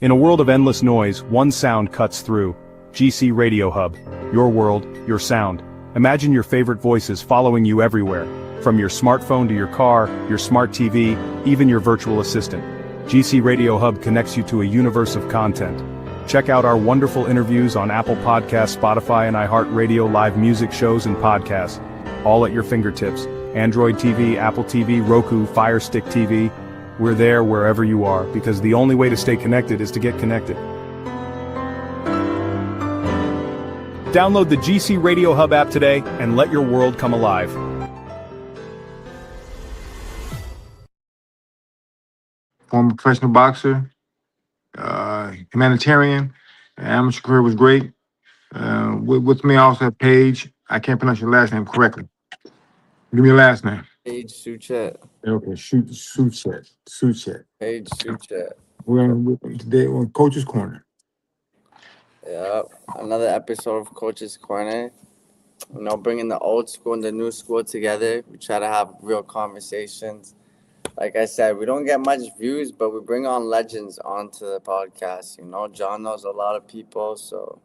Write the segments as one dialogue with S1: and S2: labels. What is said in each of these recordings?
S1: In a world of endless noise, one sound cuts through. GC Radio Hub. Your world, your sound. Imagine your favorite voices following you everywhere. From your smartphone to your car, your smart TV, even your virtual assistant. GC Radio Hub connects you to a universe of content. Check out our wonderful interviews on Apple Podcasts, Spotify, and iHeartRadio, live music shows and podcasts. All at your fingertips. Android TV, Apple TV, Roku, Fire Stick TV. We're there wherever you are, because the only way to stay connected is to get connected. Download the GC Radio Hub app today and let your world come alive.
S2: Former professional boxer, humanitarian, amateur career was great. With me, I also have Paige. I can't pronounce your last name correctly. Give me your last name.
S3: Paige Suchet.
S2: Okay, Suchet.
S3: Paige Suchet.
S2: We're today on Coach's Corner.
S3: Yep. Another episode of Coach's Corner. Bringing the old school and the new school together. We try to have real conversations. Like I said, we don't get much views, but we bring on legends onto the podcast. John knows a lot of people, so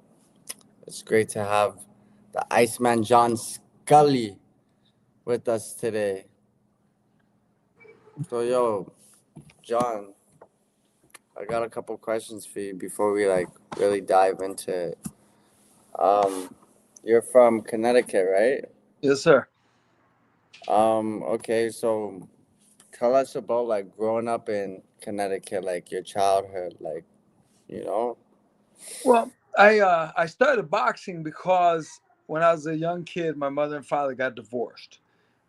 S3: it's great to have the Iceman John Scully with us today. So, John, I got a couple questions for you before we really dive into it. You're from Connecticut, right?
S4: Yes, sir.
S3: Okay, so tell us about growing up in Connecticut, your childhood,
S4: Well, I started boxing because when I was a young kid, my mother and father got divorced.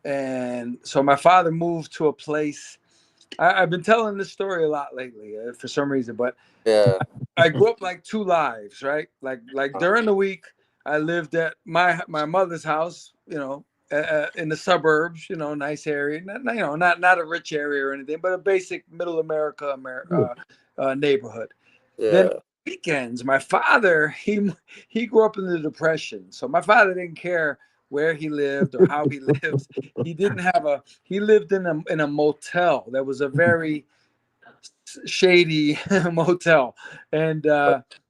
S4: And so my father moved to a place. I've been telling this story a lot lately for some reason, but
S3: yeah.
S4: I grew up like two lives, right? Like during the week, I lived at my mother's house, in the suburbs, nice area, not a rich area or anything, but a basic middle America neighborhood.
S3: Yeah.
S4: Then weekends, my father, he grew up in the Depression, so my father didn't care where he lived or how he lived. He lived in a motel that was a very shady motel, and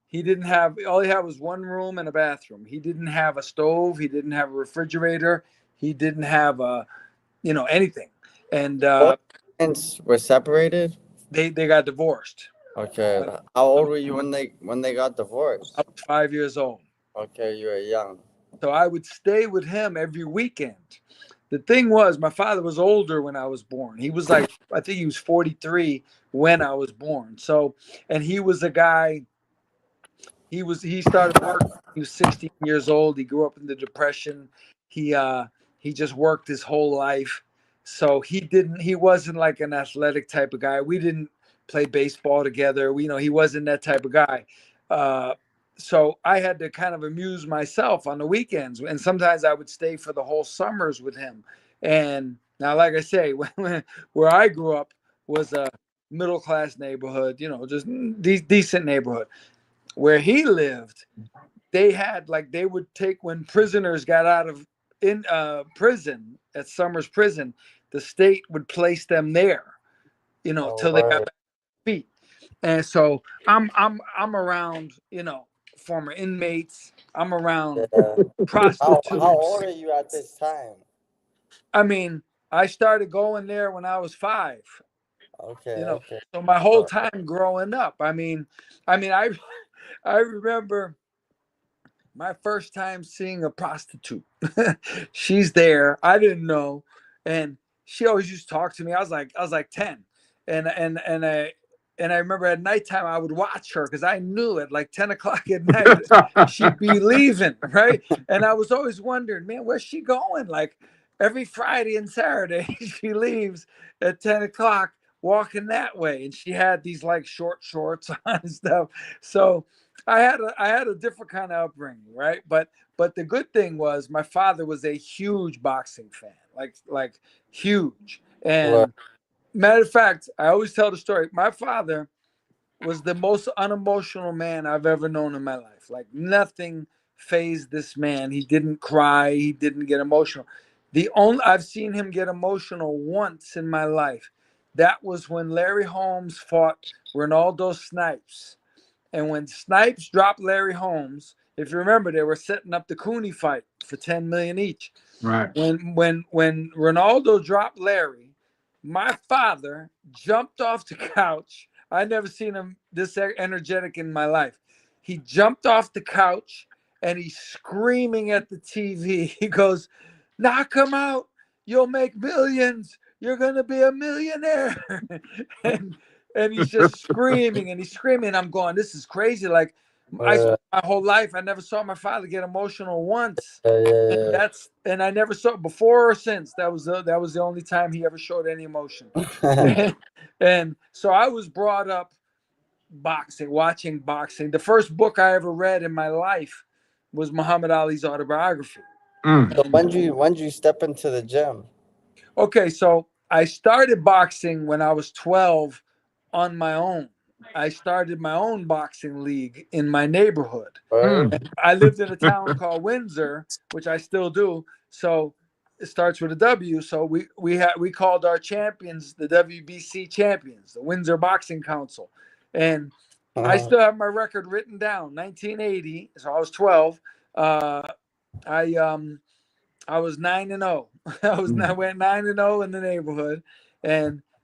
S4: he didn't have, all he had was one room and a bathroom. He didn't have a stove, he didn't have a refrigerator, he didn't have anything. And
S3: parents were separated?
S4: They got divorced.
S3: Okay. How old were you when they got divorced?
S4: I was 5 years old.
S3: Okay, you were young.
S4: So I would stay with him every weekend. The thing was, my father was older when I was born. He was I think he was 43 when I was born. So, and he was a guy, he started work, he was 16 years old. He grew up in the Depression. He just worked his whole life. So he wasn't like an athletic type of guy. We didn't play baseball together. He wasn't that type of guy. So I had to kind of amuse myself on the weekends, and sometimes I would stay for the whole summers with him. And now, like I say, where I grew up was a middle-class neighborhood, just decent neighborhood. Where he lived, they had they would take, when prisoners got out of prison at Summers Prison, the state would place them there, till they got back to their feet. And so I'm around, former inmates. I'm around prostitutes.
S3: How old are you at this time?
S4: I mean, I started going there when I was 5.
S3: Okay. Okay.
S4: So my whole time growing up. I remember my first time seeing a prostitute. She's there. I didn't know, and she always used to talk to me. I was like 10, and I remember at nighttime I would watch her because I knew at 10 o'clock at night she'd be leaving, right? And I was always wondering, man, where's she going? Every Friday and Saturday she leaves at 10 o'clock walking that way, and she had these short shorts on and stuff. So I had a different kind of upbringing, right? But the good thing was my father was a huge boxing fan, like huge. And matter of fact, I always tell the story. My father was the most unemotional man I've ever known in my life. Nothing fazed this man. He didn't cry. He didn't get emotional. I've seen him get emotional once in my life. That was when Larry Holmes fought Ronaldo Snipes. And when Snipes dropped Larry Holmes, if you remember, they were setting up the Cooney fight for 10 million each.
S2: Right.
S4: When Ronaldo dropped Larry, my father jumped off the couch. I never seen him this energetic in my life. He jumped off the couch and he's screaming at the TV. He goes, "Knock him out. You'll make millions. You're gonna be a millionaire." and he's just screaming and he's screaming. I'm going, this is crazy. Like my whole life, I never saw my father get emotional once. And I never saw it before or since. That was the only time he ever showed any emotion. And so I was brought up watching boxing. The first book I ever read in my life was Muhammad Ali's autobiography.
S3: So when did you step into the gym?
S4: Okay, so I started boxing when I was 12 on my own. I started my own boxing league in my neighborhood. I lived in a town called Windsor, which I still do. So it starts with a W. So we called our champions the WBC champions, the Windsor Boxing Council. And I still have my record written down. 1980. So I was 12. I was 9-0. I went 9-0 in the neighborhood,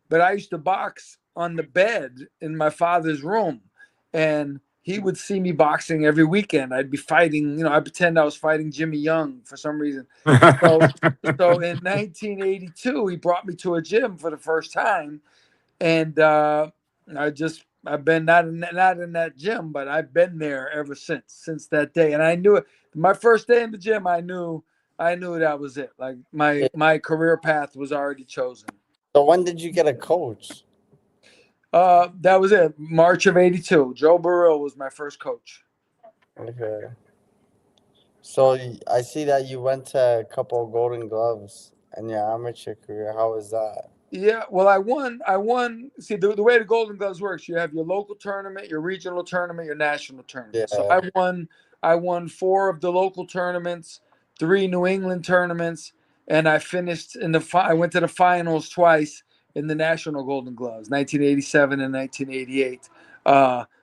S4: but I used to box on the bed in my father's room, and he would see me boxing every weekend. I'd be fighting, I pretend I was fighting Jimmy Young for some reason. So in 1982, he brought me to a gym for the first time, and I've been not in that gym, but I've been there ever since that day. And I knew it. My first day in the gym, I knew that was it. Like my career path was already chosen.
S3: So when did you get a coach?
S4: That was it. March of '82. Joe Burrell was my first coach.
S3: Okay. So I see that you went to a couple of Golden Gloves in your amateur career. How was that?
S4: Yeah, well, I won. See, the way the Golden Gloves works, you have your local tournament, your regional tournament, your national tournament.
S3: Yeah.
S4: So I won 4 of the local tournaments, 3 New England tournaments, and I finished I went to the finals twice in the national Golden Gloves, 1987 and 1988.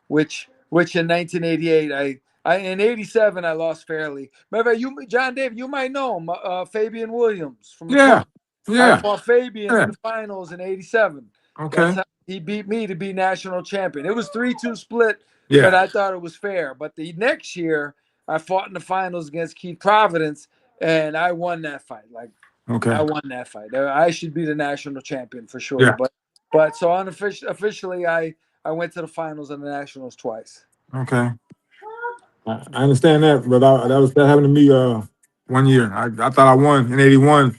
S4: Which in 1988 in '87 I lost fairly. Remember, John David, you might know him, Fabian Williams from the I fought Fabian in the finals in '87.
S2: Okay.
S4: He beat me to be national champion. It was 3-2 split,
S2: Yeah.
S4: but I thought it was fair. But the next year, I fought in the finals against Keith Providence, and I won that fight. I won that fight. I should be the national champion for sure.
S2: Yeah.
S4: But so officially, I went to the finals and the nationals twice.
S2: Okay. I understand that, but that happened to me 1 year. I thought I won in '81.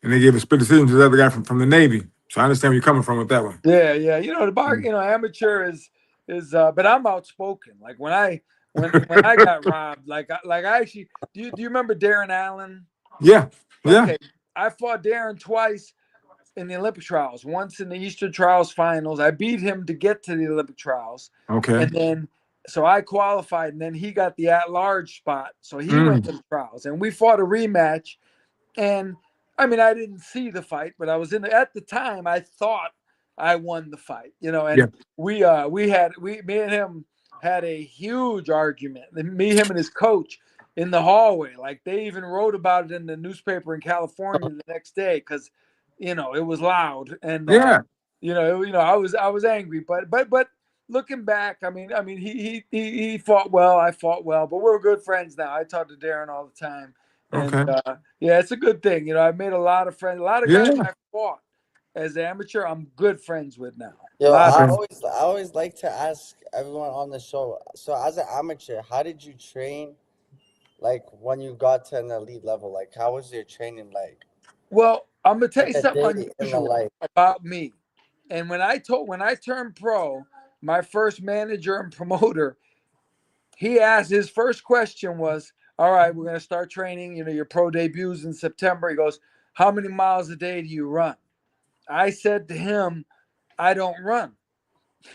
S2: And they gave a split decision to the other guy from the Navy. So I understand where you're coming from with that one.
S4: Yeah. Amateur is but I'm outspoken. Like when I got robbed, like I actually do you remember Darren Allen?
S2: Yeah.
S4: Okay. I fought Darren twice in the Olympic trials. Once in the Eastern Trials finals. I beat him to get to the Olympic trials.
S2: Okay.
S4: And then so I qualified, and then he got the at-large spot. So he went to the trials, and we fought a rematch. And I mean, I didn't see the fight, but I was at the time, I thought I won the fight, and me and him had a huge argument. Me, him, and his coach in the hallway. Like they even wrote about it in the newspaper in California the next day because, it was loud and I was angry, but looking back, I mean, he fought well, I fought well, but we're good friends now. I talk to Darren all the time. And it's a good thing. I've made a lot of friends. A lot of guys I fought as an amateur, I'm good friends with now.
S3: I always like to ask everyone on the show. So as an amateur, how did you train? Like when you got to an elite level, like how was your training like?
S4: Well, I'm gonna tell you something unusual about me. And when I turned pro, my first manager and promoter, he asked, his first question was, all right, we're going to start training, your pro debuts in September. He goes, how many miles a day do you run? I said to him, I don't run.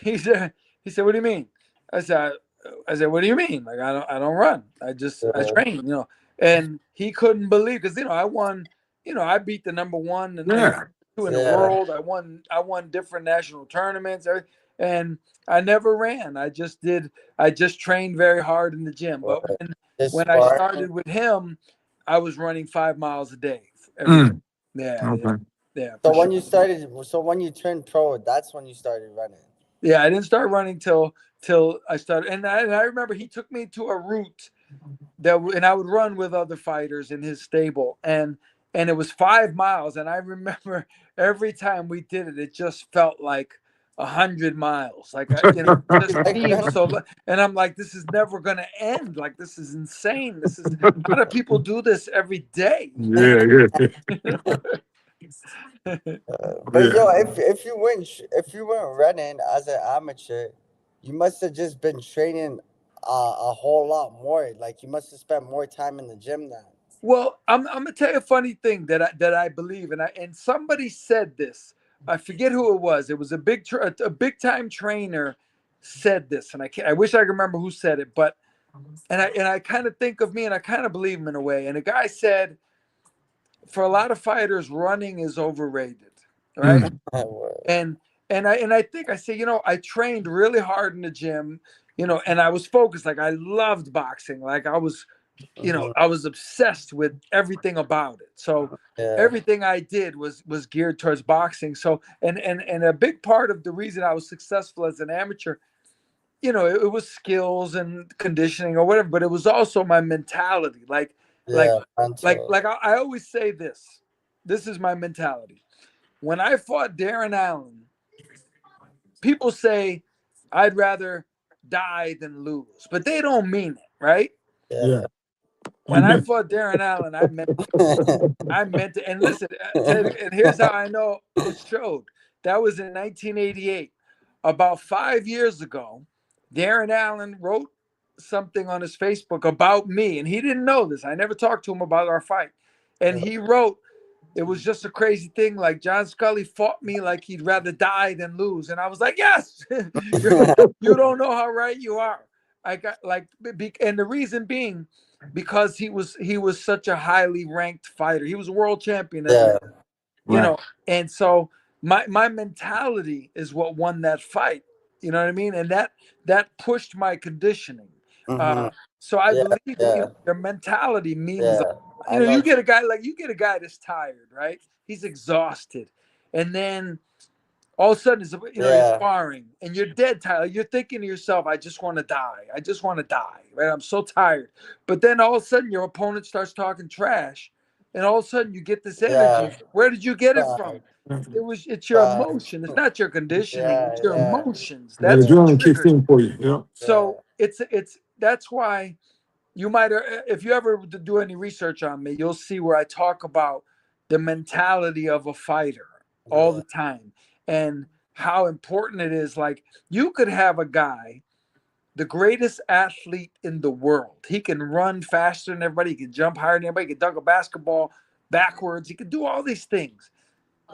S4: He said, what do you mean? I said, what do you mean? Like, I don't run. I train, and he couldn't believe, because, I won, I beat the number 1 and 2 in the world. I won different national tournaments. and I never ran. I just trained very hard in the gym. But
S3: Just
S4: when I
S3: sparring.
S4: started with him, I was running 5 miles a day every day. Yeah,
S2: Okay.
S4: yeah.
S3: So
S4: for
S3: when
S4: sure.
S3: you started, so when you turned pro, that's when you started running.
S4: Yeah, I didn't start running till I started, and I remember he took me to a route and I would run with other fighters in his stable, and it was 5 miles, and I remember every time we did it, it just felt like 100 miles, like just seemed so. And I'm like, this is never gonna end. Like, this is insane. This is how do people do this every day?
S2: Yeah.
S3: But
S2: Yeah.
S3: yo, if you weren't running as an amateur, you must have just been training a whole lot more. Like you must have spent more time in the gym then.
S4: Well, I'm gonna tell you a funny thing that I believe, and somebody said this. I forget who it was. It was a big time trainer said this, and I wish I could remember who said it, but and I kind of think of me, and I kind of believe him in a way. And the guy said, for a lot of fighters, running is overrated, right? And I think I say, I trained really hard in the gym, and I was focused. Like, I loved boxing. Like, I was obsessed with everything about it. So
S3: Yeah.
S4: everything I did was geared towards boxing. So and a big part of the reason I was successful as an amateur, it was skills and conditioning or whatever, but it was also my mentality. Like
S3: mental.
S4: I always say this. This is my mentality. When I fought Darren Allen, people say I'd rather die than lose, but they don't mean it, right?
S2: Yeah.
S4: When I fought Darren Allen, I meant it. And listen, and here's how I know it showed. That was in 1988. About 5 years ago, Darren Allen wrote something on his Facebook about me, and he didn't know this. I never talked to him about our fight. And he wrote, it was just a crazy thing. Like, John Scully fought me like he'd rather die than lose. And I was like, yes, you don't know how right you are. I got and the reason being, because he was such a highly ranked fighter. He was a world champion, and so my mentality is what won that fight. You know what I mean? And that pushed my conditioning. So I believe your mentality means. You get a guy that's tired, right? He's exhausted, and then all of a sudden, you're sparring and you're dead tired. You're thinking to yourself, I just want to die. I just want to die, right? I'm so tired. But then all of a sudden, your opponent starts talking trash, and all of a sudden, you get this energy. Where did you get it from? It's your emotion. It's not your conditioning. It's your emotions.
S2: That
S4: That's what
S2: adrenaline kicks
S4: triggers.
S2: in for you. Yeah.
S4: So that's why you might, if you ever do any research on me, you'll see where I talk about the mentality of a fighter all the time. And how important it is. Like, you could have a guy, the greatest athlete in the world. He can run faster than everybody. He can jump higher than everybody. He can dunk a basketball backwards. He can do all these things.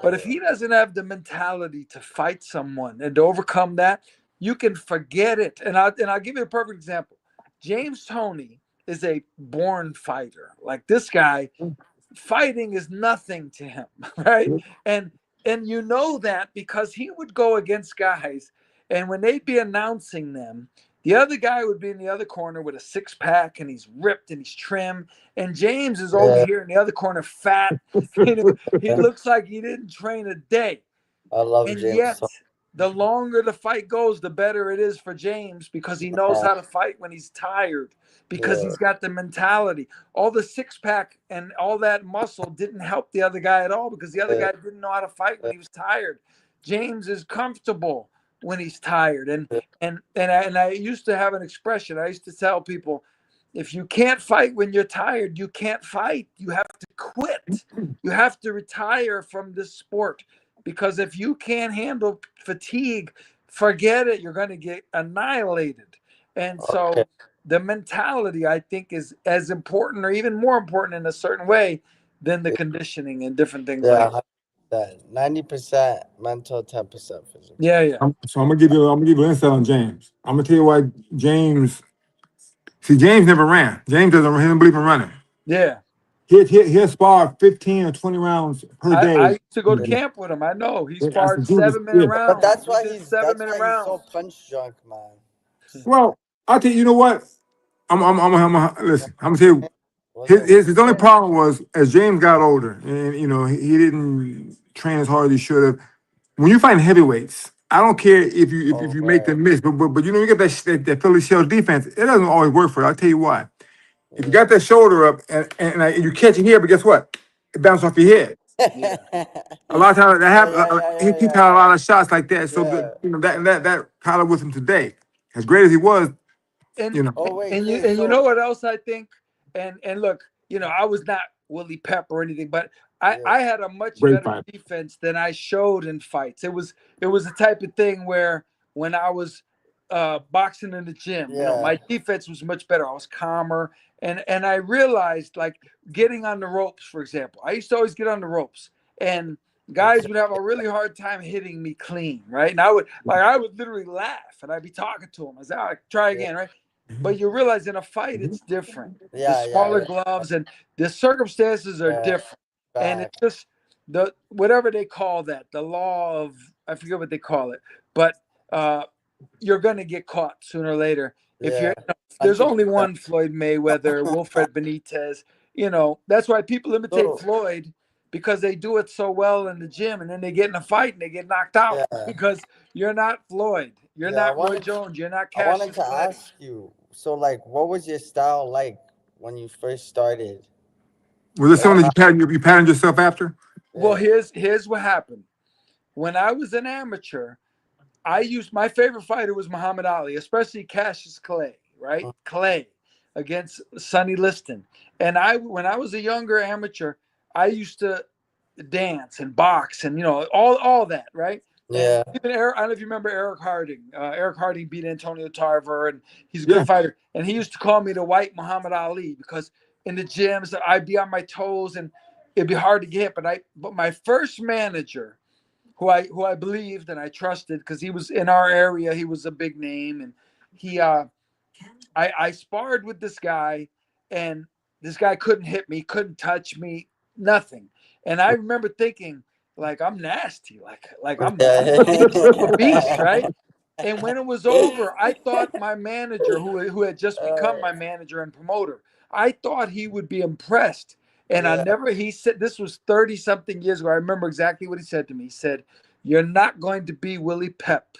S4: But if he doesn't have the mentality to fight someone and to overcome that, you can forget it. And I'll give you a perfect example. James Toney is a born fighter. Like, this guy, fighting is nothing to him, right? And you know that because he would go against guys, and when they'd be announcing them, the other guy would be in the other corner with a six-pack, and he's ripped and he's trim. And James is over here in the other corner, fat. He looks like he didn't train a day.
S3: I love
S4: And
S3: James.
S4: yet, the longer the fight goes, the better it is for James, because he knows how to fight when he's tired, because he's got the mentality. All the six-pack and all that muscle didn't help the other guy at all, because the other guy didn't know how to fight when he was tired. James is comfortable when he's tired. And I used to have an expression. I used to tell people, if you can't fight when you're tired, you can't fight. You have to quit. You have to retire from this sport. Because if you can't handle fatigue, forget it. You're going to get annihilated. And so the mentality, I think, is as important, or even more important in a certain way, than the conditioning and different things like
S3: that. 90% mental, 10% physical.
S4: Yeah.
S2: So I'm gonna give you insight on James. I'm gonna tell you why James. See, James never ran. James doesn't believe in running.
S4: Yeah.
S2: He'll spar 15 or 20 rounds per
S4: I
S2: day.
S4: used to go to camp with him. I know he
S2: Yeah, I
S4: sparred
S2: said, "Dude,
S4: 7 minute
S2: yeah."
S3: But
S4: rounds.
S3: that's
S4: We
S3: why
S4: did
S3: he's
S4: 7 minute
S3: so
S4: rounds.
S3: punch drunk, man.
S2: Well, I tell you, you know what? Listen. I'm gonna tell you.
S3: Was it?
S2: His only problem was as James got older, and you know he didn't train as hard as he should have. When you find heavyweights, I don't care if
S3: Oh,
S2: you make
S3: right.
S2: them miss, but you know you get that Philly shell defense. It doesn't always work for you. I'll tell you why. If you got that shoulder up and you catch it here, but guess what? It bounced off your head.
S4: Yeah.
S2: A lot of times that
S3: Oh,
S2: happen.
S3: yeah, yeah,
S2: He
S3: yeah,
S2: keep having a
S3: yeah,
S2: lot of shots like that. So
S3: yeah.
S2: you know that Kyler with him today, as great as he was,
S4: And
S2: you know,
S3: Oh, wait,
S4: and you
S3: Chris.
S4: and you know
S3: So,
S4: what else I think? And look, I was not Willie Pep or anything, but I
S3: yeah,
S4: I had a much
S2: great
S4: better
S2: fight.
S4: defense than I showed in fights. It was the type of thing where when I was boxing in the gym,
S3: yeah,
S4: my defense was much better. I was calmer, and I realized like getting on the ropes, for example. I used to always get on the ropes, and guys would have a really hard time hitting me clean, right? And I would literally laugh, and I'd be talking to them. I said, "All right, try
S3: yeah,
S4: again," right? But you realize in a fight, it's different. The
S3: yeah,
S4: smaller
S3: yeah,
S4: gloves and the circumstances are
S3: yeah.
S4: different, and
S3: Back.
S4: it's just the whatever they call that, the law of I forget what they call it, but uh, you're going to get caught sooner or later. If
S3: Yeah.
S4: there's only
S3: Unfortunately.
S4: one Floyd Mayweather, Wilfred Benitez. That's why people imitate
S3: So,
S4: Floyd because they do it so well in the gym, and then they get in a fight and they get knocked out
S3: yeah,
S4: because you're not Floyd, you're
S3: yeah.
S4: not Roy Jones, you're not
S3: I wanted
S4: Cassius
S3: to
S4: Clay.
S3: ask you. So, like, what was your style like when you first started?
S2: Was this
S3: Like,
S2: something that
S3: how,
S2: you patterned yourself after?
S4: Well,
S3: yeah.
S4: here's what happened. When I was an amateur, I used my favorite fighter was Muhammad Ali, especially Cassius Clay, right? Clay against Sonny Liston. And when I was a younger amateur, I used to dance and box and all that, right? And
S3: Yeah.
S4: even Eric, I don't know if you remember Eric Harding. Eric Harding beat Antonio Tarver, and he's a
S2: Yeah.
S4: good fighter. And he used to call me the White Muhammad Ali because in the gyms I'd be on my toes and it'd be hard to get. But my first manager, who I believed and I trusted because he was in our area. He was a big name, and I sparred with this guy, and this guy couldn't hit me, couldn't touch me, nothing. And I remember thinking, like I'm nasty, like I'm
S3: Yeah.
S4: a beast, right? And when it was over, I thought my manager, who had just become my manager and promoter, I thought he would be impressed. And
S3: Yeah.
S4: he said, this was 30 something years ago. I remember exactly what he said to me. He said, "You're not going to be Willie Pep."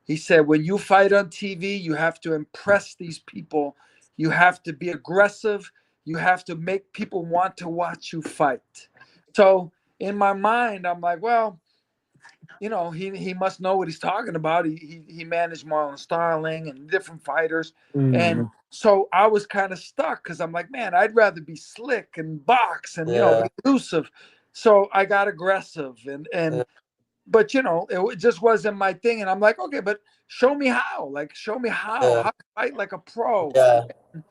S4: He said, "When you fight on TV, you have to impress these people. You have to be aggressive. You have to make people want to watch you fight." So in my mind, I'm like, well, he must know what he's talking about. He managed Marlon Starling and different fighters. And
S2: Mhm.
S4: so I was kind of stuck because I'm like, man, I'd rather be slick and box and
S3: Yeah.
S4: be elusive. So I got aggressive
S3: Yeah.
S4: but it just wasn't my thing. And I'm like, okay, but show me how. Like, show me how to fight like a pro.
S3: Yeah.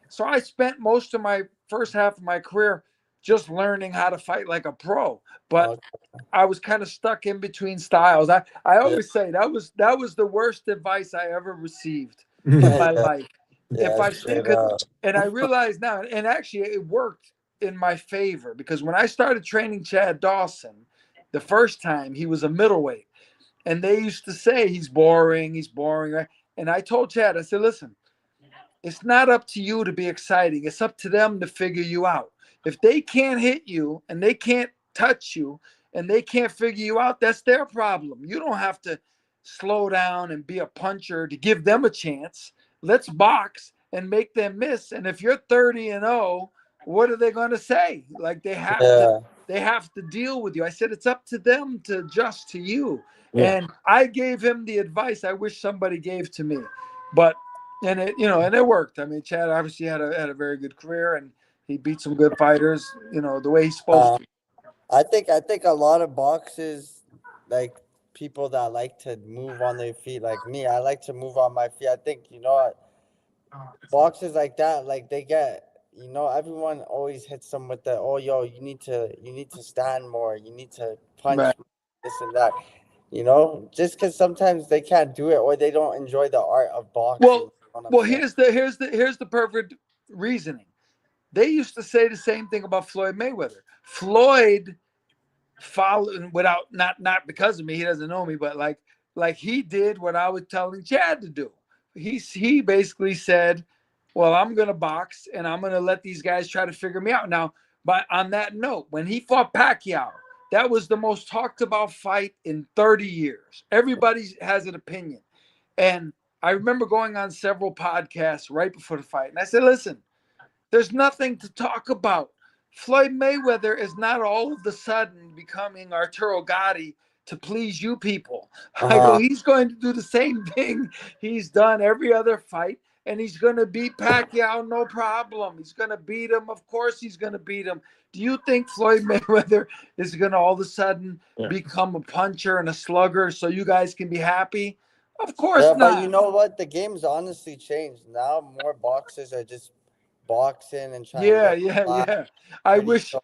S4: So I spent most of my first half of my career just learning how to fight like a pro. But
S3: Okay.
S4: I was kind of stuck in between styles. I
S3: Yeah.
S4: always say that was the worst advice I ever received in my
S3: Yeah.
S4: life. If
S3: Yeah.
S4: I think,
S3: Straight up.
S4: and I realize now, and actually it worked in my favor because when I started training Chad Dawson, the first time he was a middleweight, and they used to say he's boring, right? And I told Chad, I said, listen, it's not up to you to be exciting. It's up to them to figure you out. If they can't hit you and they can't touch you and they can't figure you out, that's their problem. You don't have to slow down and be a puncher to give them a chance. Let's box and make them miss. And if you're 30-0, what are they going to say? Like
S3: Yeah.
S4: they have to deal with you. I said it's up to them to adjust to you.
S2: Yeah.
S4: And I gave him the advice I wish somebody gave to me. But and it worked. I mean, Chad obviously had a very good career, and he beat some good fighters. The way he's supposed
S3: Uh,
S4: to.
S3: I think a lot of boxers, like people that like to move on their feet, like me, I like to move on my feet. I think boxers like that, like they get, everyone always hits them with the, oh, yo, you need to stand more, you need to punch
S4: Right.
S3: more, this and that. Just because sometimes they can't do it or they don't enjoy the art of boxing. You
S4: Well,
S3: know what I'm
S4: well,
S3: saying?
S4: here's the perfect reasoning. they used to say the same thing about Floyd Mayweather. Floyd followed without not because of me, he doesn't know me, but like he did what I was telling Chad to do. He basically said, well, I'm gonna box and I'm gonna let these guys try to figure me out. Now, but on that note, when he fought Pacquiao, that was the most talked about fight in 30 years. Everybody has an opinion. And I remember going on several podcasts right before the fight, and I said, listen, there's nothing to talk about. Floyd Mayweather is not all of a sudden becoming Arturo Gatti to please you people. I go, he's going to do the same thing he's done every other fight, and he's going to beat Pacquiao, no problem. He's going to beat him. Of course he's going to beat him. Do you think Floyd Mayweather is going to all of a sudden become a puncher and a slugger so you guys can be happy? Of course not.
S3: But you know what? The game's honestly changed. Now more boxers are just boxing and trying
S4: Yeah. I wish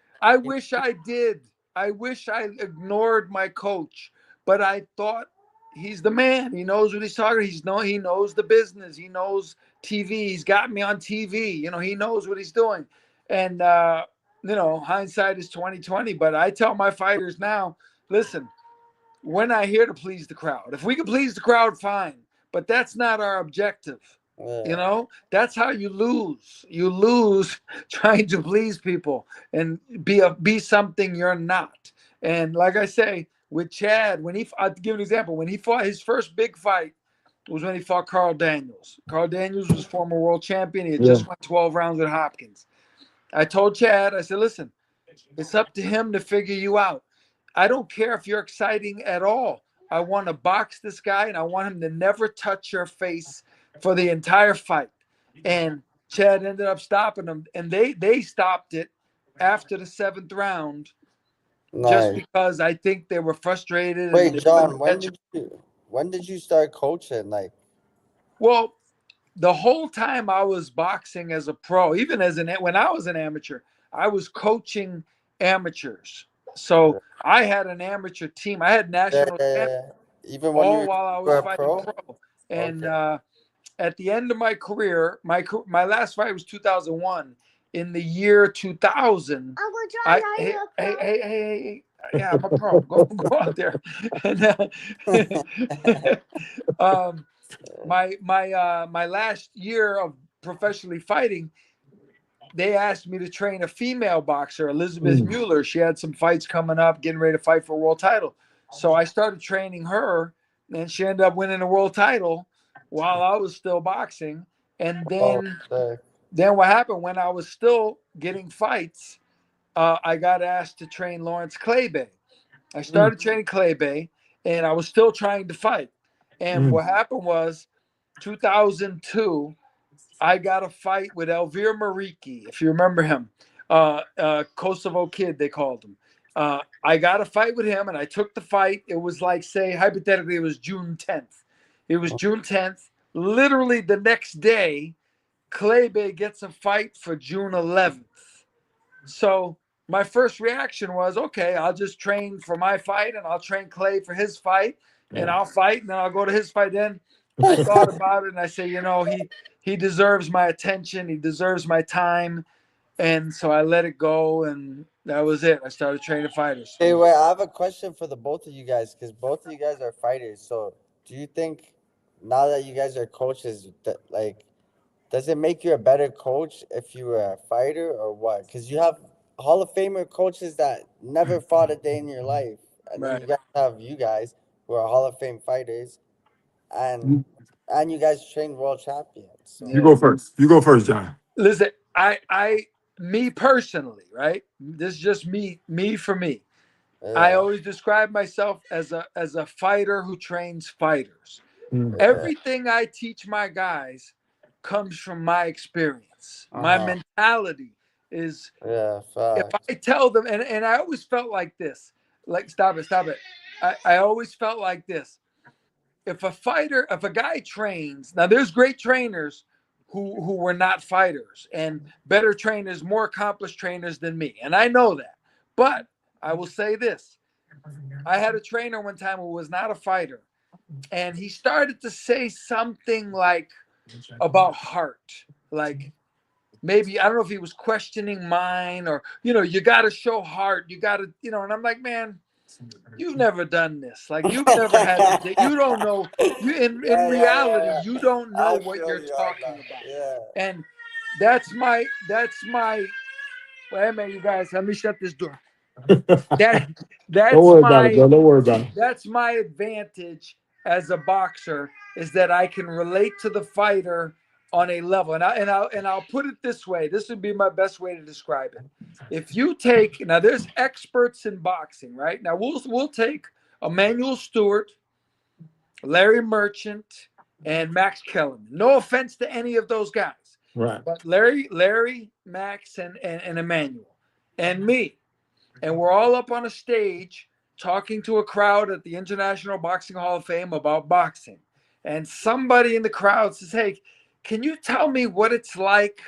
S4: I did. I wish I ignored my coach, but I thought he's the man. He knows what he's talking. He knows the business. He knows TV. He's got me on TV. You know, he knows what he's doing. And you know, hindsight is 2020. But I tell my fighters now, listen, we're not here to please the crowd. If we can please the crowd, fine. But that's not our objective. You know, that's how you lose. You lose trying to please people and be something you're not. And like I say, with Chad, I'll give an example. When he fought his first big fight was when he fought Carl Daniels. Carl Daniels was former world champion. He had just won 12 rounds with Hopkins. I told Chad, I said, listen, it's up to him to figure you out. I don't care if you're exciting at all. I want to box this guy, and I want him to never touch your face for the entire fight. And Chad ended up stopping him, and they stopped it after the 7th round, just because I think they were frustrated.
S3: Wait, John, when did you start coaching? Like,
S4: well, the whole time I was boxing as a pro, even when I was an amateur, I was coaching amateurs. So I had an amateur team. I had national
S3: even when you
S4: while I was fighting pro. And at the end of my career, my last fight was 2001. In the year 2000, hey, yeah, I'm a pro. Go out there. And, my last year of professionally fighting, they asked me to train a female boxer, Elizabeth Mueller. She had some fights coming up, getting ready to fight for a world title. So I started training her, and she ended up winning a world title while I was still boxing. And then what happened when I was still getting fights, I got asked to train Lawrence Claybay. I started training Claybay, and I was still trying to fight. And what happened was 2002, I got a fight with Elvir Mariki, if you remember him. Kosovo Kid, they called him. I got a fight with him, and I took the fight. It was like, say, hypothetically, it was June 10th. It was June 10th. Literally the next day, Claybay gets a fight for June 11th. So my first reaction was, okay, I'll just train for my fight, and I'll train Clay for his fight, and I'll fight, and then I'll go to his fight. Then I thought about it, and I say, you know, he deserves my attention. He deserves my time. And so I let it go, and that was it. I started training fighters.
S3: Hey, wait, I have a question for the both of you guys, because both of you guys are fighters. So do you think now that you guys are coaches, that, like, does it make you a better coach if you were a fighter or what? Because you have Hall of Famer coaches that never fought a day in your life. And then you guys who are Hall of Fame fighters, and you guys train world champions. So.
S2: You go first, John.
S4: Listen, me personally, right? This is just me for me. I always describe myself as a fighter who trains fighters. Everything I teach my guys comes from my experience. My mentality is, if I tell them, and I always felt like this, like, stop it. I always felt like this. If a guy trains, now there's great trainers who were not fighters, and better trainers, more accomplished trainers than me. And I know that. But I will say this. I had a trainer one time who was not a fighter, and he started to say something like about heart. Like, maybe, I don't know if he was questioning mine or, you got to show heart. You got to, and I'm like, man, you've never done this. Like, you've never had to, you don't know. In reality, you don't know
S3: I
S4: what
S3: feel
S4: you're
S3: you on
S4: talking
S3: that.
S4: about.
S3: Yeah.
S4: And that's my, well, hey, man, you guys, let me shut this door.
S2: Don't
S4: That's
S2: worry about it, bro. Don't worry about it.
S4: that's my advantage as a boxer, is that I can relate to the fighter on a level. And I'll put it this way. This would be my best way to describe it. If you take, now there's experts in boxing, right? Now we'll take Emmanuel Stewart, Larry Merchant, and Max Kellerman. No offense to any of those guys.
S2: Right.
S4: But Larry, Max, and Emmanuel, and me. And we're all up on a stage talking to a crowd at the International Boxing Hall of Fame about boxing. And somebody in the crowd says, hey, can you tell me what it's like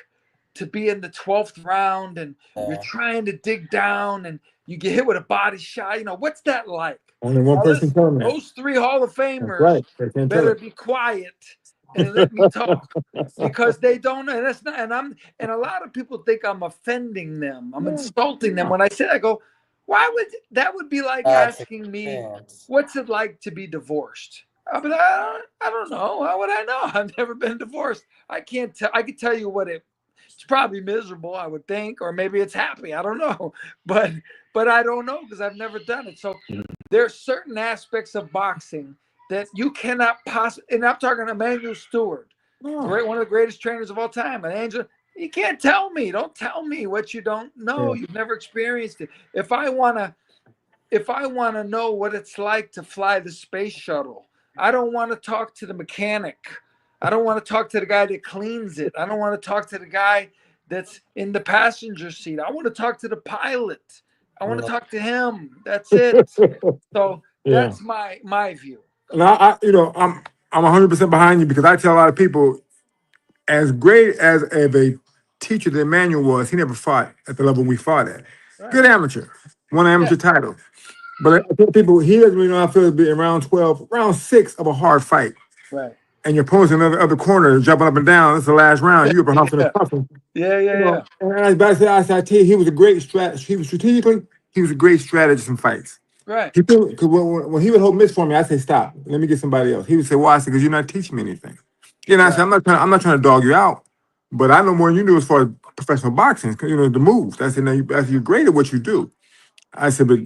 S4: to be in the 12th round and you're trying to dig down and you get hit with a body shot? What's that like?
S2: Only one person telling that.
S4: Those three Hall of Famers
S2: Right. They can't tell
S4: better
S2: it.
S4: be quiet and let me talk, because they don't know. And that's not, and a lot of people think I'm offending them. I'm insulting them when I say, I go, why would that would be like asking me, what's it like to be divorced? But I don't know. How would I know? I've never been divorced. I can't tell. I could tell you what it's probably miserable, I would think, or maybe it's happy. I don't know, but I don't know because I've never done it. So there's certain aspects of boxing that you cannot possibly. And I'm talking Emmanuel Stewart, one of the greatest trainers of all time, and Angel. You can't tell me. Don't tell me what you don't know. You've never experienced it. If I wanna know what it's like to fly the space shuttle, I don't want to talk to the mechanic. I don't want to talk to the guy that cleans it. I don't want to talk to the guy that's in the passenger seat. I want to talk to the pilot. I want to talk to him. That's it. So that's my view.
S2: And I'm 100% behind you, because I tell a lot of people, as great as a teacher that Emmanuel was, he never fought at the level we fought at.
S4: Right.
S2: Good amateur, won an amateur title. But I tell people, he doesn't really know how it feels to be in round 12, round 6 of a hard fight.
S4: Right.
S2: And your opponent's in the other corner, jumping up and down. It's the last round. You're huffing and puffing.
S4: Yeah.
S2: And I tell you, he was a great strategically, he was a great strategist in fights.
S4: Right.
S2: Because when he would hold miss for me, I'd say, stop, let me get somebody else. He would say, why? I said, because you're not teaching me anything. I said, I'm not trying to dog you out, but I know more than you do as far as professional boxing. The moves. I said, you're great at what you do. I said, but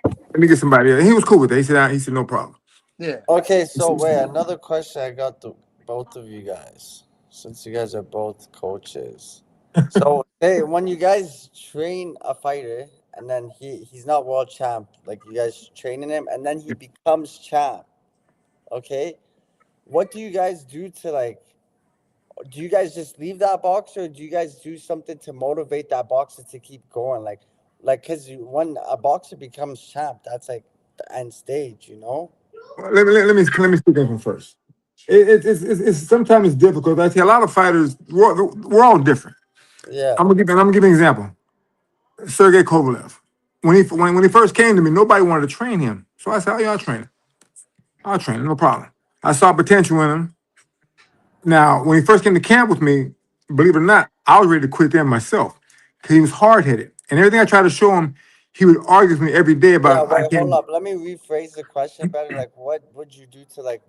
S2: let me get somebody else. He was cool with it. He said, no problem.
S4: Yeah.
S3: Okay, so wait, another question I got to both of you guys, since you guys are both coaches. So when you guys train a fighter and then he's not world champ, like you guys training him and then he becomes champ, okay? What do you guys do to do you guys just leave that boxer, or do you guys do something to motivate that boxer to keep going? Because when a boxer becomes champ, that's like the end stage,
S2: Let me speak up first. It's sometimes it's difficult. I see a lot of fighters. We're all different.
S3: Yeah.
S2: I'm gonna give you an example. Sergey Kovalev. When he first came to me, nobody wanted to train him. So I said, "Oh yeah, I'll train him, no problem." I saw potential in him. Now, when he first came to camp with me, believe it or not, I was ready to quit there myself, because he was hard-headed. And everything I tried to show him, he would argue with me every day about.
S3: Hold up. Let me rephrase the question better. What would you do to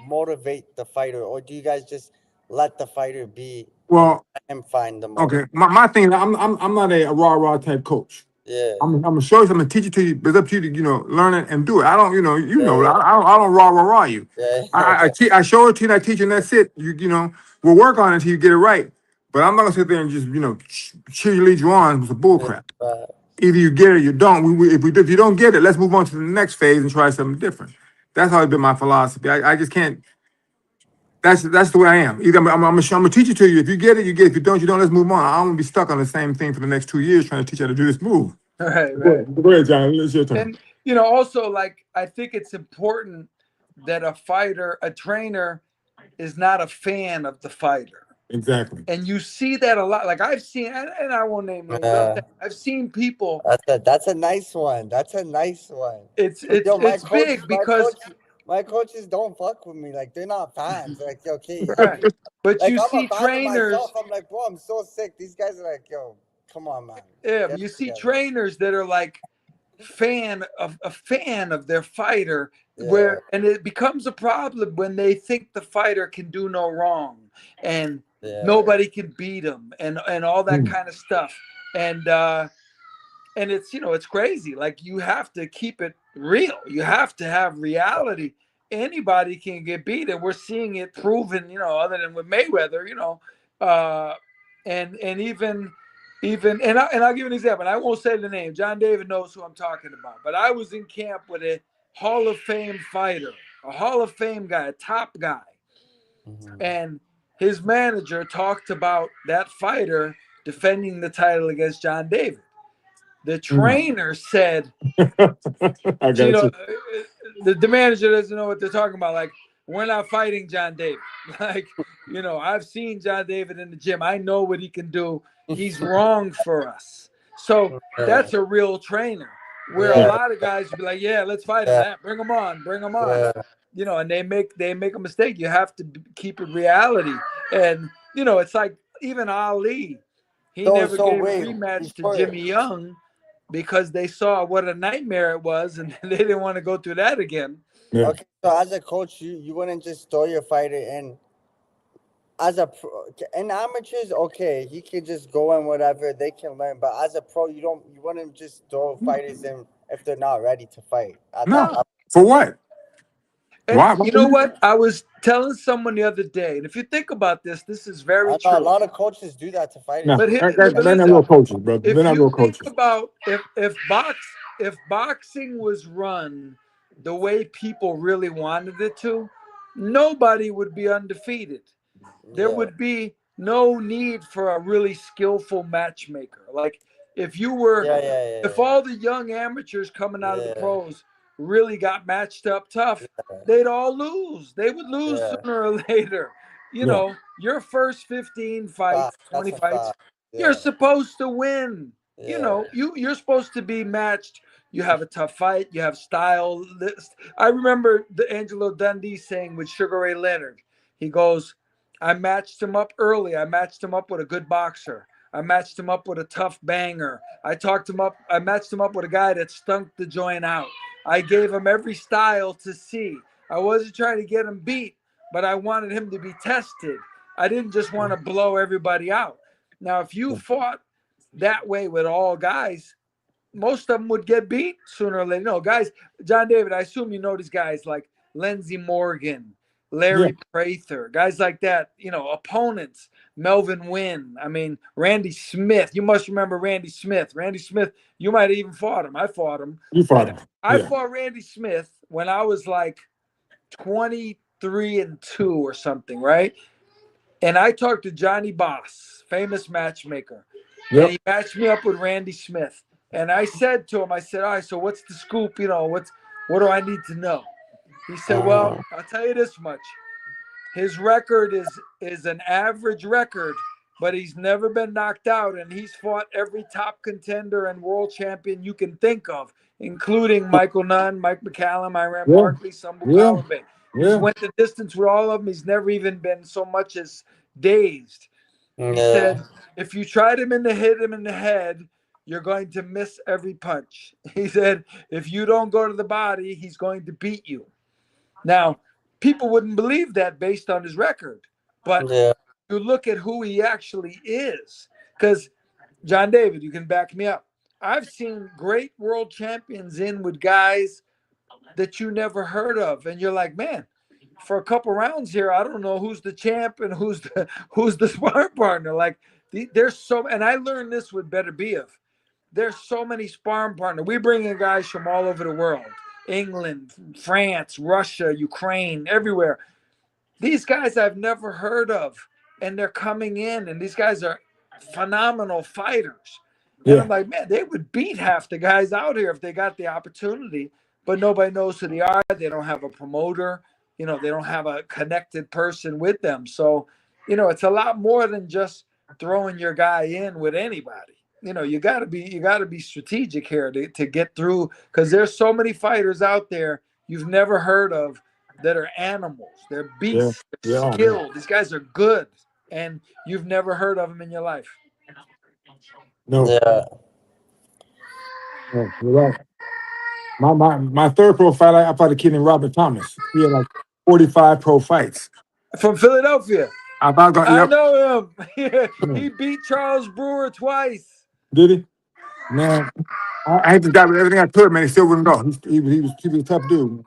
S3: motivate the fighter, or do you guys just let the fighter be?
S2: Well,
S3: let him find the motive?
S2: Okay. My thing, I'm not a rah type coach.
S3: Yeah.
S2: I'm gonna show you. I'm gonna teach it to you. But it's up to you to learn it and do it. I don't I don't rah you.
S3: Yeah.
S2: I show it to you and I teach you, and that's it. We'll work on it until you get it right. But I'm not gonna sit there and just cheerlead you on with the bull crap. Either you get it or you don't. If you don't get it, let's move on to the next phase and try something different. That's always been my philosophy. I just can't. That's the way I am. Either I'm gonna teach it to you. If you get it, you get it. If you don't, you don't. Let's move on. I'm gonna be stuck on the same thing for the next 2 years trying to teach you how to do this move.
S4: Right.
S2: Go ahead, John. It's your turn.
S4: And also, I think it's important that a trainer is not a fan of the fighter.
S2: Exactly.
S4: And you see that a lot. I've seen, and I won't name names. I've seen people.
S3: That's a nice one. That's a nice one.
S4: It's big because
S3: my coaches don't fuck with me. Like, they're not fans. Like, yo, okay,
S4: Right. But
S3: like
S4: you
S3: I'm
S4: see
S3: a fan of myself.
S4: trainers,
S3: I'm like, bro, I'm so sick. These guys are like, yo, come on, man.
S4: yeah,
S3: Get
S4: you
S3: it
S4: see
S3: together.
S4: trainers that are like fan of their fighter,
S3: Yeah,
S4: and it becomes a problem when they think the fighter can do no wrong and
S3: yeah,
S4: nobody can beat him and all that
S2: Mm.
S4: kind of stuff. And it's, it's crazy. Like, you have to keep it real. You have to have reality. Anybody can get beat, and we're seeing it proven, other than with Mayweather, uh and even and I'll give you an example. And I won't say the name. John David knows who I'm talking about. But I was in camp with a Hall of Fame fighter, a Hall of Fame guy, a top guy.
S3: Mhm.
S4: And his manager talked about that fighter defending the title against John David. The trainer said,
S2: I got you.
S4: the manager doesn't know what they're talking about. Like, we're not fighting John David. Like, I've seen John David in the gym. I know what he can do. He's wrong for us. So that's a real trainer. Where a
S3: Yeah,
S4: lot of guys would be like, yeah, let's fight him.
S3: yeah,
S4: Bring him on, bring him on.
S3: yeah.
S4: And they make a mistake. You have to keep it reality. And it's like even Ali, he never
S3: So
S4: gave a
S3: wait,
S4: rematch to
S3: before,
S4: Jimmy Young because they saw what a nightmare it was, and they didn't want to go through that again.
S2: Yeah.
S3: okay, so as a coach, you wouldn't just throw your fighter in. As a pro, in amateurs, okay, he can just go in whatever they can learn. But as a pro, you wouldn't just throw fighters in if they're not ready to fight at that
S2: No.
S3: level.
S2: For what?
S4: And
S2: Why?
S4: you know what? I was telling someone the other day, and if you think about this, this is very
S3: I know a
S4: true.
S3: lot of coaches do that to fighters.
S2: No,
S4: But
S2: they're not
S4: listen,
S2: real coaches, bro. They're
S4: if
S2: not
S4: you
S2: real
S4: think
S2: coaches.
S4: about if boxing was run the way people really wanted it to, nobody would be undefeated. There
S3: Yeah,
S4: would be no need for a really skillful matchmaker. Like, if you were
S3: yeah, yeah,
S4: if
S3: yeah,
S4: all the young amateurs coming out of the
S3: yeah,
S4: pros really got matched up tough, they'd all lose. They would lose
S3: yeah.
S4: sooner or later.
S2: Yeah.
S4: Your first 15 fights,
S3: Fact.
S4: 20
S3: That's a
S4: fights,
S3: fact.
S4: you're
S3: Yeah,
S4: supposed to win.
S3: yeah,
S4: You're supposed to be matched. You have a tough fight. You have style. I remember the Angelo Dundee saying with Sugar Ray Leonard, he goes, I matched him up early. I matched him up with a good boxer. I matched him up with a tough banger. I matched him up with a guy that stunk the joint out. I gave him every style to see. I wasn't trying to get him beat, but I wanted him to be tested. I didn't just want to blow everybody out. Now, if you fought that way with all guys, most of them would get beat sooner or later. No, guys, John David, I assume you know these guys like Lindsey Morgan,
S2: Yeah.
S4: Larry Prather, guys like that, opponents, Melvin Wynn. I mean, Randy Smith. You must remember Randy Smith. Randy Smith, you might have even fought him. I fought him.
S2: You fought him.
S4: I
S2: Yeah.
S4: fought Randy Smith when I was like 23-2 or something, right? And I talked to Johnny Boss, famous matchmaker, and
S2: Yep.
S4: he matched me up with Randy Smith. And I said to him, I said, all right, so what's the scoop? What do I need to know? He said, well, I'll tell you this much. His record is an average record, but he's never been knocked out, and he's fought every top contender and world champion you can think of, including Michael Nunn, Mike McCallum, Iran
S2: Yeah.
S4: Barkley, Sambu
S2: Yeah.
S4: Kalimbe. He's
S2: Yeah.
S4: went the distance with all of them. He's never even been so much as dazed. He said, if you try him to hit him in the head, you're going to miss every punch. He said, if you don't go to the body, he's going to beat you. Now, people wouldn't believe that based on his record, but
S3: yeah,
S4: you look at who he actually is. Because, John David, you can back me up. I've seen great world champions in with guys that you never heard of, and you're like, man, for a couple rounds here, I don't know who's the champ and who's the sparring partner. Like, there's so, and I learned this with Beterbiev. There's so many sparring partners. We bring in guys from all over the world, England, France, Russia, Ukraine, everywhere. These guys I've never heard of, and they're coming in, and these guys are phenomenal fighters. And I'm
S2: Yeah.
S4: like, man, they would beat half the guys out here if they got the opportunity, but nobody knows who they are. They don't have a promoter, they don't have a connected person with them. So, it's a lot more than just throwing your guy in with anybody. You gotta be strategic here to get through, because there's so many fighters out there you've never heard of that are animals. They're
S2: Yeah.
S4: beasts. They're
S2: Yeah. Man.
S4: skilled. These guys are good, and you've never heard of them in your life.
S2: No.
S3: Yeah.
S2: No. You're right. My third pro fight, I fought a kid named Robert Thomas. He had like 45 pro fights.
S4: From Philadelphia.
S2: I thought,
S4: I
S2: yep.
S4: know him. He beat Charles Brewer twice.
S2: Did he? Man, I hate this guy with everything I could, man. He still wouldn't go. He was a tough dude.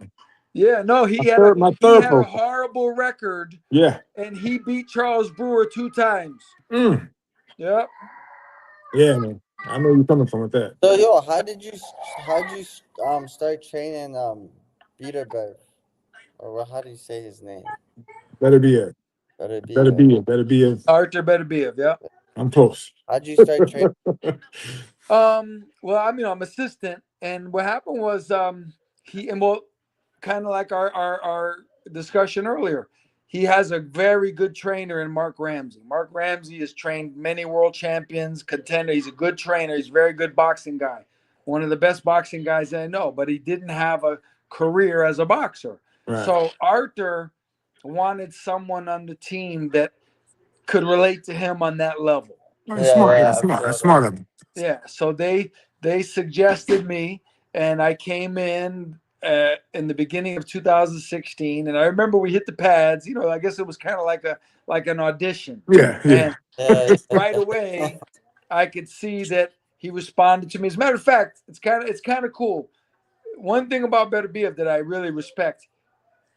S4: Yeah, no,
S2: My
S4: he
S2: third
S4: had
S2: pro
S4: a
S2: fight.
S4: horrible record,
S2: Yeah.
S4: and he beat Charles Brewer 2 times.
S2: Mm.
S4: Yep.
S2: Yeah, man. I know you're coming from with that.
S3: So yo, how did you start training Beterbiev, or how do you say his name?
S2: Better be it.
S3: Beterbiev.
S2: Better be it.
S4: Artur Beterbiev, yeah.
S2: I'm close.
S3: How'd you start training?
S4: Well, I mean, I'm assistant, and what happened was kind of like our discussion earlier. He has a very good trainer in Mark Ramsey. Mark Ramsey has trained many world champions, contender. He's a good trainer. He's a very good boxing guy. One of the best boxing guys I know, but he didn't have a career as a boxer.
S2: Right.
S4: So Artur wanted someone on the team that could relate to him on that level.
S2: That's smart. That's smart of him.
S4: Yeah. So they suggested me, and I came in the beginning of 2016, and I remember we hit the pads. You know, I guess it was kind of like an audition.
S2: Yeah.
S4: And right away, I could see that he responded to me. As a matter of fact, it's kind of cool. One thing about Beterbiev that I really respect,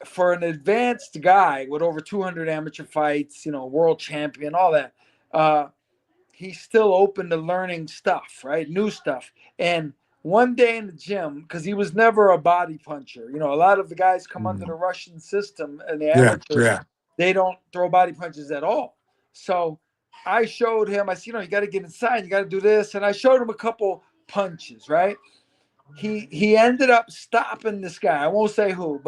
S4: for an advanced guy with over 200 amateur fights, you know, world champion, all that, he's still open to learning stuff, right? New stuff. And one day in the gym, because he was never a body puncher. You know, a lot of the guys come under the Russian system and the amateurs, they don't throw body punches at all. So I showed him, I said, you know, you got to get inside, you got to do this. And I showed him a couple punches, right? He ended up stopping this guy. I won't say who,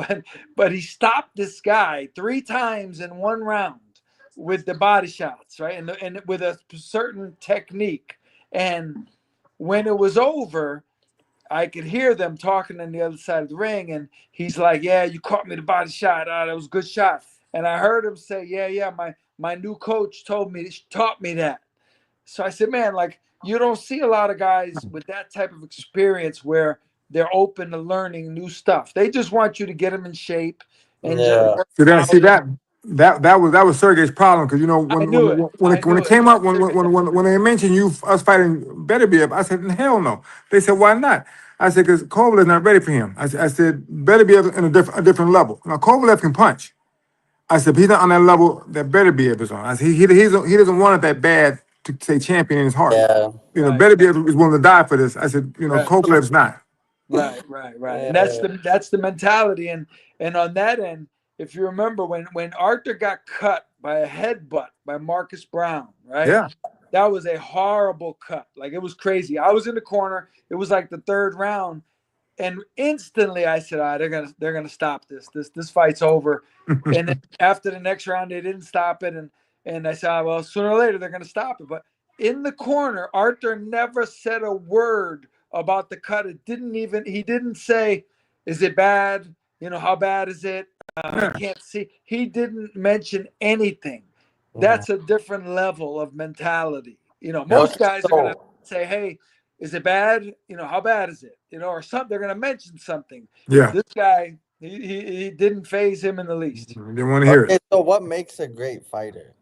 S4: but he stopped this guy 3 times in one round with the body shots, right? And with a certain technique. And when it was over, I could hear them talking on the other side of the ring, and he's like, "Yeah, you caught me the body shot. That was a good shot." And I heard him say, "Yeah, my new coach taught me that." So I said, "Man, like, you don't see a lot of guys with that type of experience where they're open to learning new stuff. They just want you to get them in shape and just work
S2: That was Sergey's problem, because you know when it came up when they mentioned us fighting Beterbiev, I said hell no. They said why not? I said because Kovalev not ready for him. I said Beterbiev in a different level. Now Kovalev can punch. I said but he's not on that level that Beterbiev is on. I said he doesn't want it that bad to say champion in his heart.
S3: Yeah.
S2: You know, Beterbiev is willing to die for this. I said Kovalev's not.
S4: Right. And that's the mentality. And on that end, if you remember when Artur got cut by a headbutt by Marcus Brown, right?
S2: Yeah.
S4: That was a horrible cut. Like, it was crazy. I was in the corner. It was like the 3rd round. And instantly I said, they're gonna stop this. This fight's over. And then after the next round, they didn't stop it. And I said, well, sooner or later they're gonna stop it. But in the corner, Artur never said a word about the cut. He didn't say, is it bad? You know, how bad is it? I can't see. He didn't mention anything. That's a different level of mentality. You know, most guys are going to say, hey, is it bad? You know, how bad is it? You know, or something. They're going to mention something.
S2: Yeah.
S4: This guy, he didn't faze him in the least.
S2: Didn't want to hear it.
S3: So what makes a great fighter?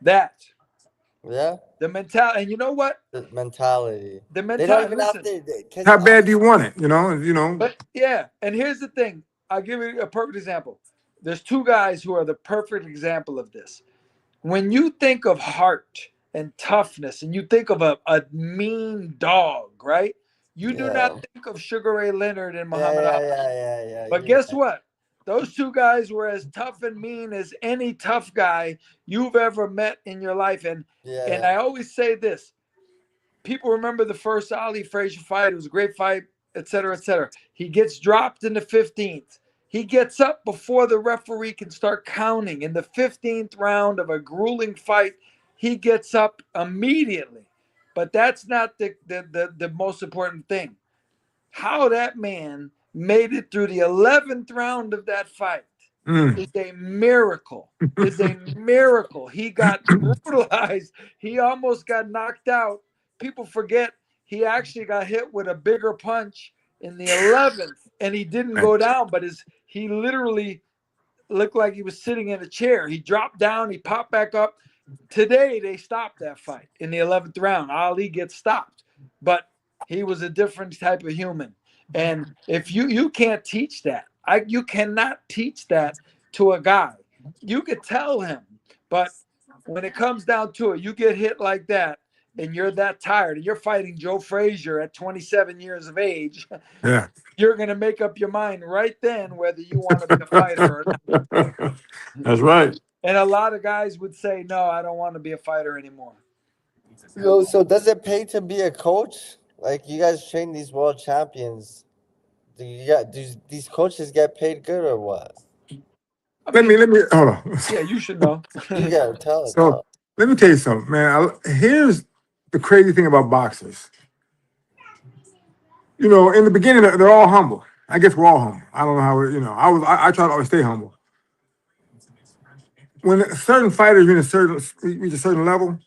S4: That.
S3: Yeah.
S4: The mentality. And you know what?
S3: The mentality.
S4: The mentality.
S3: They don't even have to.
S2: How bad do you want it? You know.
S4: But yeah, and here's the thing. I'll give you a perfect example. There's 2 guys who are the perfect example of this. When you think of heart and toughness, and you think of a mean dog, right? You do not think of Sugar Ray Leonard and Muhammad Ali.
S3: Yeah.
S4: But guess what? Those 2 guys were as tough and mean as any tough guy you've ever met in your life. And I always say this. People remember the first Ali Frazier fight. It was a great fight, et cetera, et cetera. He gets dropped in the 15th. He gets up before the referee can start counting. In the 15th round of a grueling fight, he gets up immediately. But that's not the most important thing. How that man made it through the 11th round of that fight is a miracle. It's a miracle. He got brutalized. He almost got knocked out. People forget he actually got hit with a bigger punch in the 11th, and he didn't go down, but he literally looked like he was sitting in a chair. He dropped down, he popped back up. Today they stopped that fight in the 11th round. Ali gets stopped, but he was a different type of human. And if you can't teach that, you cannot teach that to a guy. You could tell him, but when it comes down to it, you get hit like that, and you're that tired, and you're fighting Joe Frazier at 27 years of age.
S2: Yeah.
S4: You're gonna make up your mind right then whether you want to be a fighter or not.
S2: That's right.
S4: And a lot of guys would say, "No, I don't want to be a fighter anymore."
S3: So does it pay to be a coach? Like you guys train these world champions. Do these coaches get paid good or what?
S2: Let me hold on.
S4: Yeah, you should know.
S3: You gotta tell us.
S2: So let me tell you something, man. Here's the crazy thing about boxers. You know, in the beginning, they're all humble. I guess we're all humble. I don't know how, I try to always stay humble. When certain fighters reach a certain level,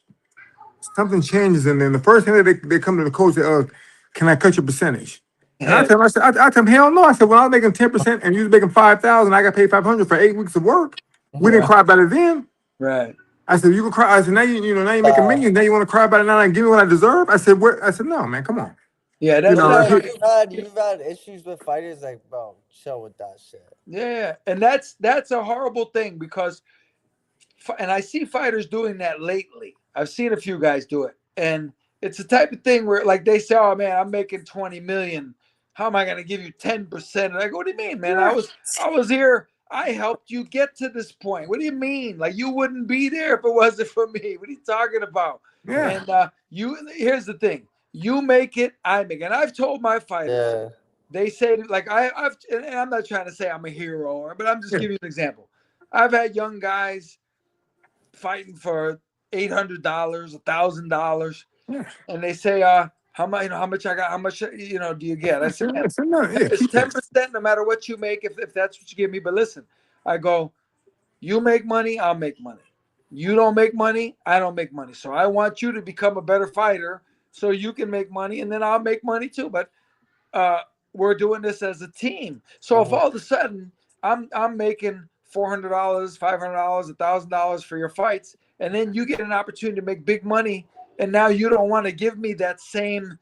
S2: something changes in them. The first thing that they come to the coach, say, can I cut your percentage? And I tell them, hell no. I said, well, I was making 10% and you was making 5,000. I got paid 500 for 8 weeks of work. We didn't cry about it then.
S4: Right.
S2: I said, you can cry. I said, now you're making millions. Now you want to cry about it now and give me what I deserve? I said, no, man, come on.
S4: Yeah, that's
S3: you've had issues with fighters like, bro, chill with that shit.
S4: Yeah, and that's a horrible thing because, and I see fighters doing that lately. I've seen a few guys do it, and it's the type of thing where like they say, "Oh man, I'm making 20 million. How am I going to give you 10%?" I go, "What do you mean, man? I was here. I helped you get to this point. What do you mean? Like you wouldn't be there if it wasn't for me. What are you talking about?"
S2: Yeah.
S4: And here's the thing. You make it, I make it. And I've told my fighters, they say, like, and I'm not trying to say I'm a hero, but I'm just giving you an example. I've had young guys fighting for $800, $1,000, and they say, how much I got, how much, do you get? I said, it's 10% no matter what you make, if that's what you give me. But listen, I go, you make money, I'll make money. You don't make money, I don't make money. So I want you to become a better fighter so you can make money, and then I'll make money too. But we're doing this as a team. So if all of a sudden I'm making $400, $500, $1,000 for your fights, and then you get an opportunity to make big money, and now you don't want to give me that same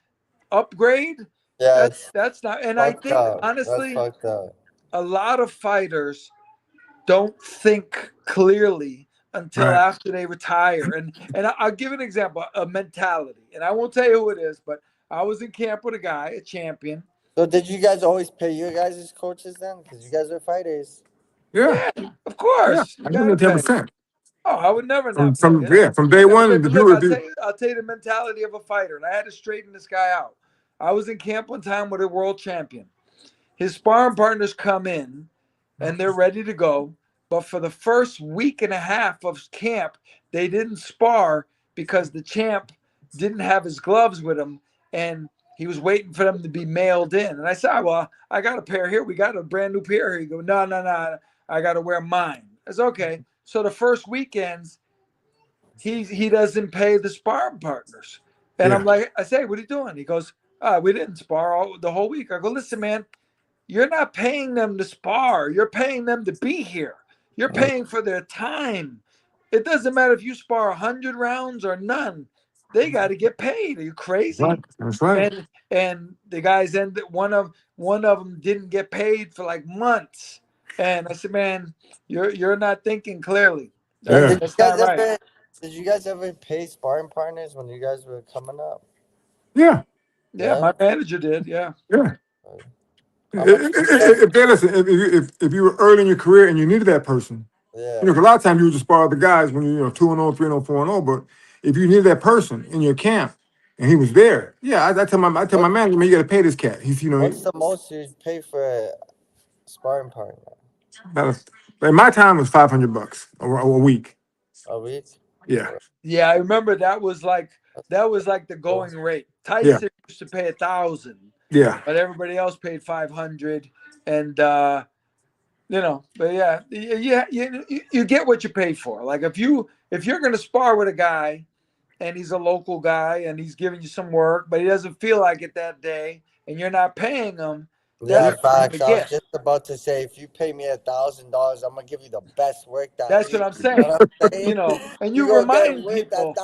S4: upgrade, that's not. And I think honestly, a lot of fighters don't think clearly until after they retire. And I'll give an example, a mentality. And I won't tell you who it is, but I was in camp with a guy, a champion.
S3: So did you guys always pay your guys as coaches then? Because you guys are fighters.
S2: Yeah,
S3: of
S4: course.
S2: Yeah. I give them 10%.
S4: Oh, I would never
S2: from day one.
S4: I'll tell you the mentality of a fighter, and I had to straighten this guy out. I was in camp one time with a world champion. His sparring partners come in, and they're ready to go. But for the first week and a half of camp, they didn't spar because the champ didn't have his gloves with him, and he was waiting for them to be mailed in. And I said, well, I got a pair here. We got a brand new pair here. He go, no, I got to wear mine. I said, okay. So the first weekends, he doesn't pay the sparring partners. And I'm like, I say, what are you doing? He goes, we didn't spar the whole week. I go, listen, man, you're not paying them to spar. You're paying them to be here. You're paying for their time. It doesn't matter if you spar 100 rounds or none. They got to get paid. Are you crazy?
S2: That's right.
S4: And the guys ended. One of them didn't get paid for like months. And I said, man, you're not thinking clearly.
S3: Did you guys ever pay sparring partners when you guys were coming up?
S2: Yeah,
S4: my manager did. Yeah.
S2: If you were early in your career and you needed that person, a lot of times you would just spar the guys when you're 2-0, 3-0, 4-0. But if you needed that person in your camp and he was there, I tell my manager, man, you got to pay this cat.
S3: What's the most you pay for a sparring partner?
S2: In my time, it was $500 a week.
S3: A week?
S2: Yeah.
S4: Yeah, I remember that was like the going rate. Tyson used to pay $1,000.
S2: Yeah.
S4: but everybody else paid 500, and but yeah, you get what you pay for. Like if you're gonna spar with a guy, and he's a local guy, and he's giving you some work, but he doesn't feel like it that day, and you're not paying him, that's
S3: Yeah,
S4: what you're gonna
S3: facts. I was
S4: get.
S3: just about to say, if you pay me $1,000, I'm gonna give you the best work that
S4: That's what
S3: week.
S4: I'm
S3: You know
S4: saying.
S3: what I'm saying?
S4: And
S3: You
S4: you
S3: gonna get
S4: remind
S3: worth that
S4: people,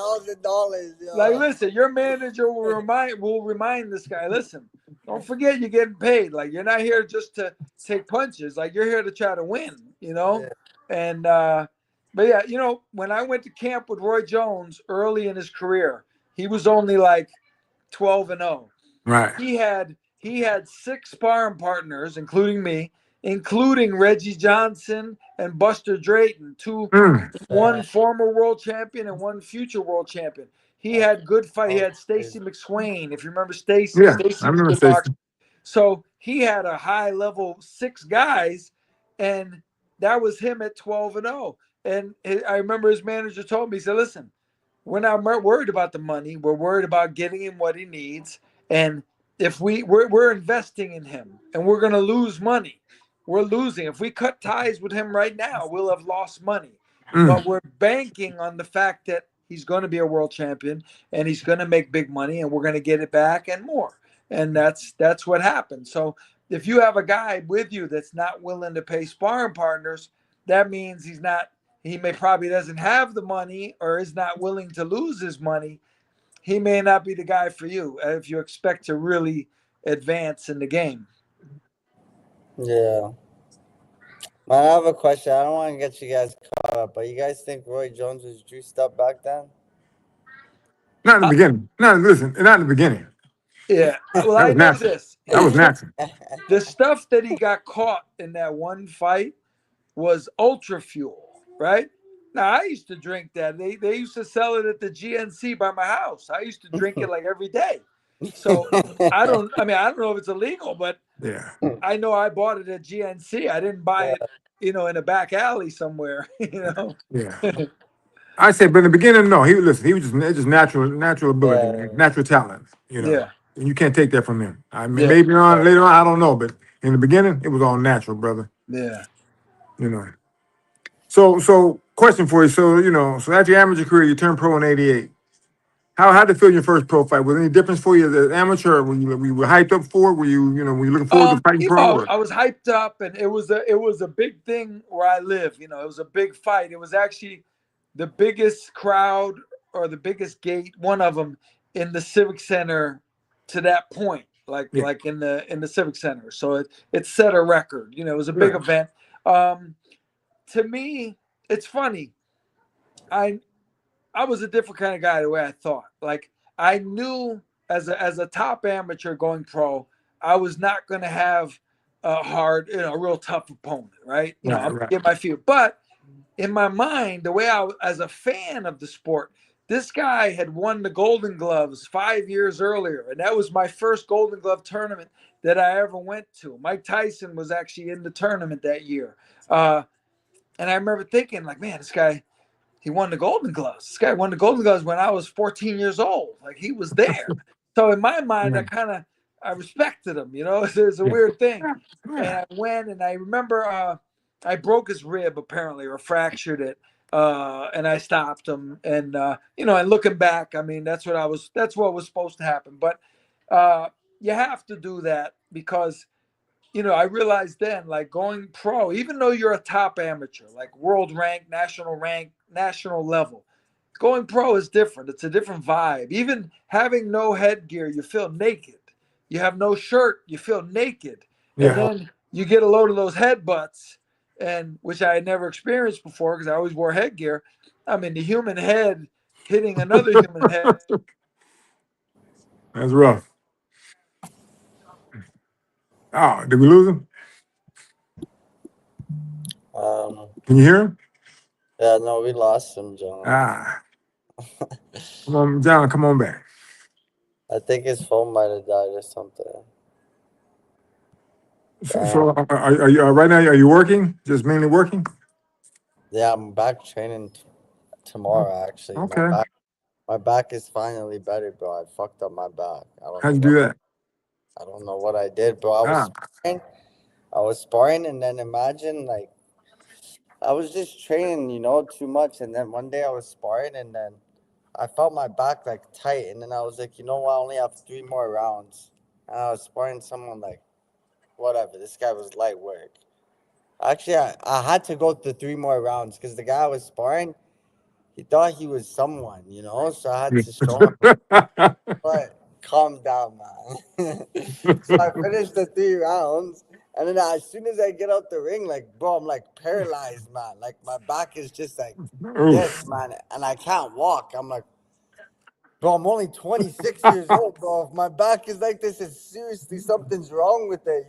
S3: $1,000,
S4: like,
S3: yo.
S4: listen, your manager will remind this guy, listen, don't forget you're getting paid. Like you're not here just to take punches. Like you're here to try to win.
S3: Yeah.
S4: And but yeah, when I went to camp with Roy Jones early in his career, he was only like 12-0.
S2: Right.
S4: He had 6 sparring partners, including me, including Reggie Johnson and Buster Drayton, one
S3: Man,
S4: former world champion and one future world champion. He
S3: that's
S4: had good fight. He
S3: so
S4: had Stacy
S3: crazy.
S4: McSwain, if you remember Stacy.
S2: Yeah. I
S4: Stacy was a
S2: remember
S4: good
S2: Stacey.
S4: boxer. So he had a high level 6 guys, and that was him at 12-0. And I remember his manager told me, he said, "Listen, we're not worried about the money. We're worried about getting him what he needs. And if we're investing in him, and we're going to lose money, we're losing. If we cut ties with him right now, we'll have lost money. But we're banking on the fact that he's going to be a world champion, and he's going to make big money, and we're going to get it back and more." And that's what happened. So if you have a guy with you that's not willing to pay sparring partners, that means he may probably doesn't have the money, or is not willing to lose his money. He may not be the guy for you if you expect to really advance in the game.
S3: Yeah. Man, I have a question. I don't want to get you guys caught up, but you guys think Roy Jones was juiced up back then?
S2: Not in the beginning. Not in the beginning.
S4: Yeah. Well,
S2: That
S4: I
S2: was
S4: know
S2: natural.
S4: this.
S2: That was natural.
S4: The stuff that he got caught in that one fight was Ultra Fuel, right? Now I used to drink that. They used to sell it at the GNC by my house. I used to drink it like every day. So I don't know if it's illegal, but
S2: Yeah.
S4: I know I bought it at GNC. I didn't buy it, in a back alley somewhere,
S2: Yeah. I said, but in the beginning, no. He was just natural ability,
S3: Yeah.
S2: man. Natural talent.
S4: Yeah.
S2: And you can't take that from him. I mean,
S4: Yeah.
S2: maybe later on, I don't know, but in the beginning, it was all natural, brother.
S4: Yeah.
S2: You know. So question for you. So after your amateur career, you turned pro in '88. How did it feel in your first pro fight? Was there any difference for you as an amateur? Were you hyped up for it? Were you looking forward to fighting pro? Or?
S4: I was hyped up, and it was a big thing where I live. It was a big fight. It was actually the biggest crowd, or the biggest gate, one of them, in the Civic Center to that point, like in the Civic Center. So it set a record. It was a big event. To me, it's funny. I was a different kind of guy the way I thought. Like I knew as a top amateur going pro, I was not going to have a hard, real tough opponent, right? I'm going to get my feel. But in my mind, the way as a fan of the sport, this guy had won the Golden Gloves 5 years earlier, and that was my first Golden Glove tournament that I ever went to. Mike Tyson was actually in the tournament that year. And I remember thinking, like, man, this guy, he won the Golden Gloves. This guy won the Golden Gloves when I was 14 years old. Like, he was there. So in my mind, I respected him. It's a weird thing. And I went, and I remember I broke his rib, apparently, or fractured it. And I stopped him. And and looking back, I mean, that's what was supposed to happen. But you have to do that because I realized then, like, going pro, even though you're a top amateur, like world rank, national level, going pro is different. It's a different vibe. Even having no headgear, you feel naked. You have no shirt, you feel naked. And then you get a load of those headbutts, and which I had never experienced before because I always wore headgear. I mean, the human head hitting another human head.
S2: That's rough. Oh, did we lose him? Can you hear him?
S3: Yeah, no, we lost him, John.
S2: Come on, John, come on back.
S3: I think his phone might have died or something.
S2: So are you right now? Are you working? Just mainly working?
S3: Yeah, I'm back training tomorrow. Actually,
S2: Okay.
S3: my back is finally better, bro. I fucked up my back.
S2: How'd you do that?
S3: I don't know what I did, bro.
S2: Ah,
S3: I was sparring, and then imagine like I was just training, too much, and then one day I was sparring, and then I felt my back like tight, and then I was like, you know what? I only have 3 more rounds, and I was sparring someone like whatever. This guy was light work. Actually, I had to go to 3 more rounds because the guy I was sparring, he thought he was someone, so I had to show him. But calm down, man. So I finished the 3 rounds, and then as soon as I get out the ring, like, bro, I'm like paralyzed, man. Like my back is just like this,
S2: Oof.
S3: man, and I can't walk. I'm like, bro, I'm only 26 years old, bro. If my back is like this, it's seriously something's wrong with it.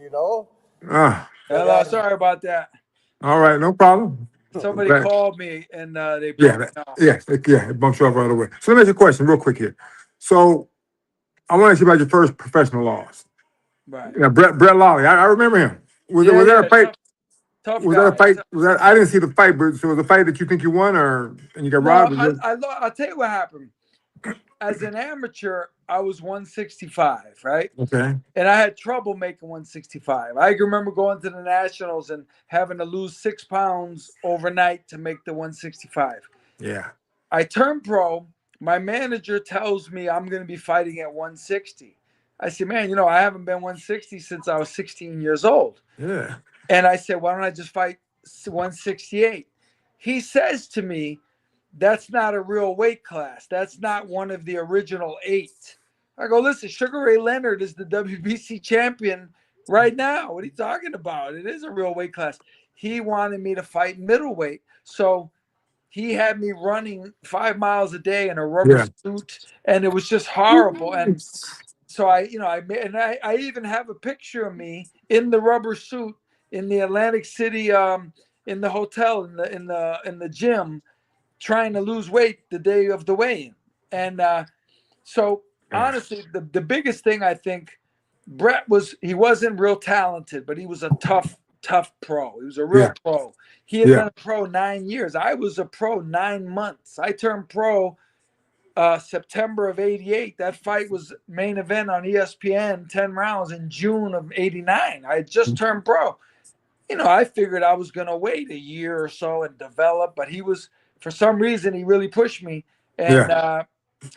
S2: Ah,
S3: But
S4: Hello, sorry about that.
S2: all right, no problem.
S4: Somebody
S2: Glad-
S4: called me and they
S2: Yeah,
S4: broke me off.
S2: it bumps you off right away. So let me ask you a question real quick here. So I want to ask you about your first professional loss.
S4: Right.
S2: Yeah, Brett Lawley. I remember him. Was that a fight?
S4: Tough
S2: Was that a
S4: guy.
S2: fight? Was that I didn't see the fight, but so it was a fight that you think you won, or and you got
S4: No,
S2: robbed? Or
S4: I'll tell you what happened. As an amateur, I was 165, right?
S2: okay.
S4: And I had trouble making 165. I can remember going to the Nationals and having to lose 6 pounds overnight to make the 165.
S2: Yeah.
S4: I turned pro. My manager tells me I'm going to be fighting at 160. I said, man, I haven't been 160 since I was 16 years old.
S2: Yeah.
S4: And I said, why don't I just fight 168? He says to me, that's not a real weight class. That's not one of the original 8. I go, listen, Sugar Ray Leonard is the WBC champion right now. What are you talking about? It is a real weight class. He wanted me to fight middleweight. So he had me running 5 miles a day in a rubber suit, and it was just horrible. And so I even have a picture of me in the rubber suit in the Atlantic City, in the hotel, in the gym, trying to lose weight the day of the weigh-in. And so honestly, the biggest thing I think, Brett he wasn't real talented, but he was a tough pro. He was a real pro. He had been a pro 9 years. I was a pro 9 months. I turned pro September of '88. That fight was main event on ESPN, 10 rounds in June of '89. I had just turned pro. I figured I was going to wait a year or so and develop, but for some reason, he really pushed me. And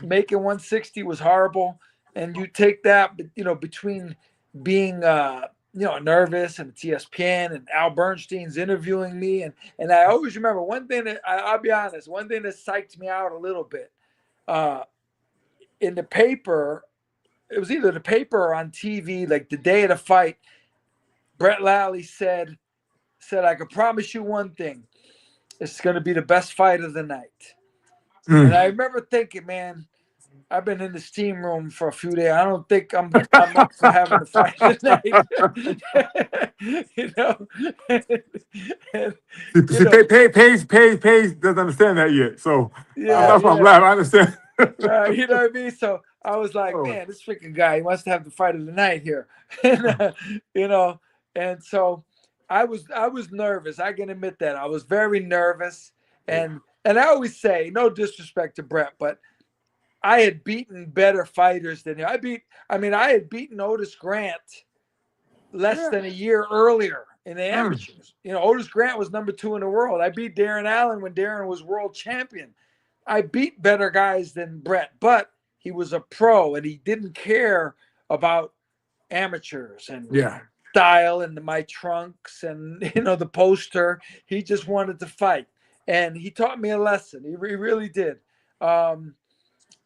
S4: making 160 was horrible. And you take that, between being, nervous, and it's ESPN and Al Bernstein's interviewing me. And I always remember one thing I'll be honest, one thing that psyched me out a little bit. In the paper, it was either the paper or on TV, like the day of the fight, Brett Lally said, I can promise you one thing. It's going to be the best fight of the night. And I remember thinking, man, I've been in the steam room for a few days. I don't think I'm up for having a fight tonight.
S2: Paige doesn't understand that yet. So that's why I'm laughing. I understand.
S4: Right, you know what I mean? So I was like, man, this freaking guy, he wants to have the fight of the night here. And so I was nervous. I can admit that. I was very nervous. And I always say, no disrespect to Brett, but I had beaten better fighters than him. I had beaten Otis Grant less than a year earlier in the amateurs. Otis Grant was number 2 in the world. I beat Darren Allen when Darren was world champion. I beat better guys than Brett, but he was a pro and he didn't care about amateurs and style and my trunks and the poster. He just wanted to fight, and he taught me a lesson. He really did.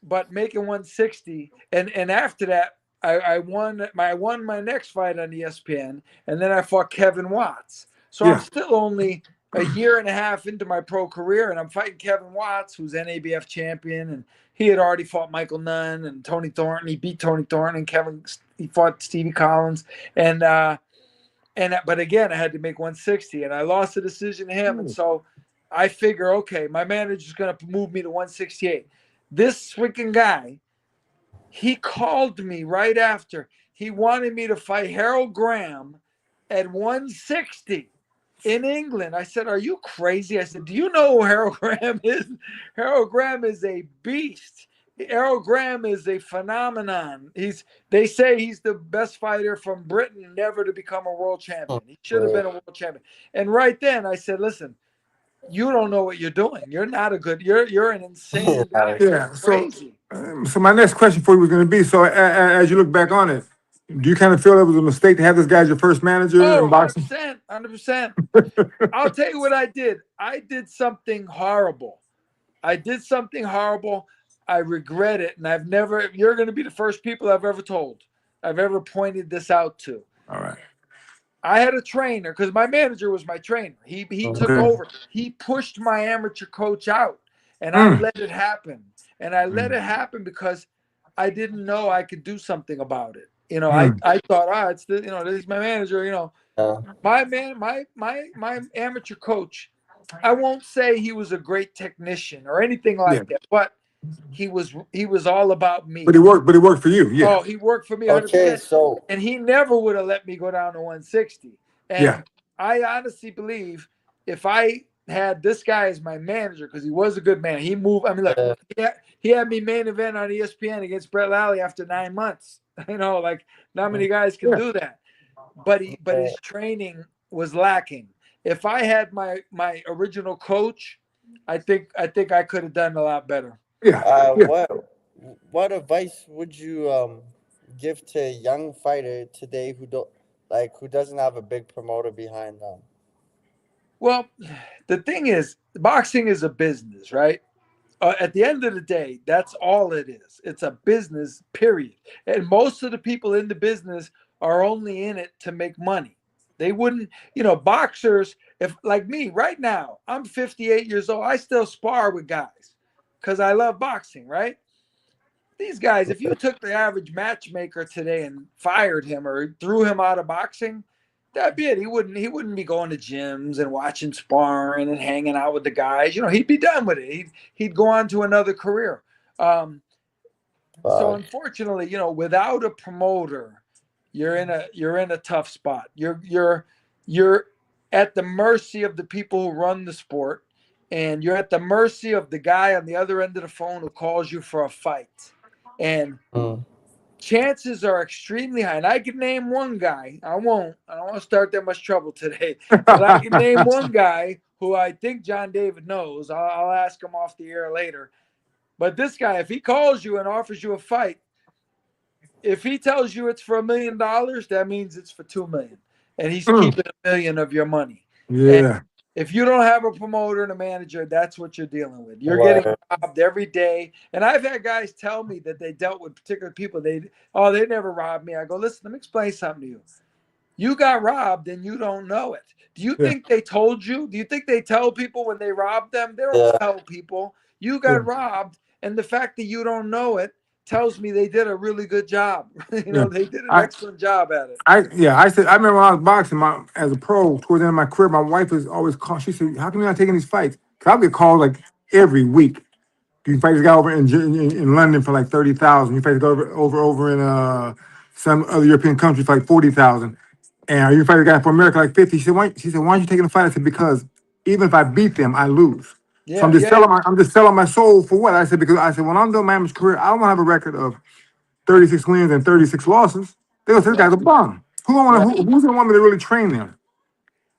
S4: But making 160, and after that, I won my next fight on ESPN, and then I fought Kevin Watts. So I'm still only a year and a half into my pro career, and I'm fighting Kevin Watts, who's NABF champion, and he had already fought Michael Nunn and Tony Thornton. He beat Tony Thornton, and he fought Stevie Collins, but again, I had to make 160, and I lost the decision to him, and so I figure, okay, my manager's going to move me to 168. This freaking guy, he called me right after. He wanted me to fight Harold Graham at 160 in England. I said, are you crazy? I said, do you know who Harold Graham is? Harold Graham is a beast. Errol Graham is a phenomenon. They say he's the best fighter from Britain never to become a world champion. He should have been a world champion. And right then I said, listen, you don't know what you're doing. You're not a good. You're an insane guy.
S2: Yeah.
S4: Crazy.
S2: So my next question for you was going to be: so as you look back on it, do you kind of feel it was a mistake to have this guy as your first manager in boxing?
S4: 100%. I'll tell you what I did. I did something horrible. I regret it, and I've never. You're going to be the first people I've ever told. I've ever pointed this out to.
S2: All right.
S4: I had a trainer because my manager was my trainer. He took over. He pushed my amateur coach out, and I let it happen. And I let it happen because I didn't know I could do something about it. You know, I thought, it's this is my manager. You know, my amateur coach. I won't say he was a great technician or anything like that, but he was all about me.
S2: But he worked for you. Yeah.
S4: Oh, he worked for me 100%.
S3: Okay, so
S4: and he never would have let me go down to 160. And I honestly believe if I had this guy as my manager, because he was a good man, he moved. I mean, look, he had me main event on ESPN against Brett Lally after 9 months. You know, like not many guys can do that. But his training was lacking. If I had my original coach, I think I could have done a lot better.
S3: What advice would you give to a young fighter today who doesn't have a big promoter behind them?
S4: Well, the thing is, boxing is a business, right? At the end of the day, that's all it is. It's a business, period. And most of the people in the business are only in it to make money. They wouldn't, boxers, if like me right now, I'm 58 years old. I still spar with guys because I love boxing, right? These guys, if you took the average matchmaker today and fired him or threw him out of boxing, that'd be it. He wouldn't be going to gyms and watching sparring and hanging out with the guys. He'd be done with it. He'd go on to another career. So unfortunately, without a promoter, you're in a tough spot. You're at the mercy of the people who run the sport, and you're at the mercy of the guy on the other end of the phone who calls you for a fight. And chances are extremely high. And I can name one guy. I don't want to start that much trouble today, but I can name one guy who I think John David knows. I'll ask him off the air later. But this guy, if he calls you and offers you a fight, if he tells you it's for $1 million, that means it's for $2 million, and he's keeping $1 million of your money.
S2: Yeah.
S4: And if you don't have a promoter and a manager, that's what you're dealing with. You're getting robbed every day. And I've had guys tell me that they dealt with particular people. They never robbed me. I go, listen, let me explain something to you. You got robbed and you don't know it. Do you think they told you? Do you think they tell people when they robbed them? They don't tell people. You got robbed, and the fact that you don't know it tells me they did a really good job. They did an excellent job at it.
S2: I remember when I was boxing as a pro towards the end of my career, my wife was always calling. She said, "How come you're not taking these fights?" Because I get called like every week. You fight this guy over in London for like 30,000. You fight this guy over in some other European country for like 40,000. And you fight a guy from America like 50. She said, "Why aren't you taking the fight?" I said, "Because even if I beat them, I lose."
S4: Yeah,
S2: so I'm just selling my soul for what? I said, because when I'm doing my amateur career, I don't want to have a record of 36 wins and 36 losses. They go, this guy's a bum. Who's gonna want me to really train them?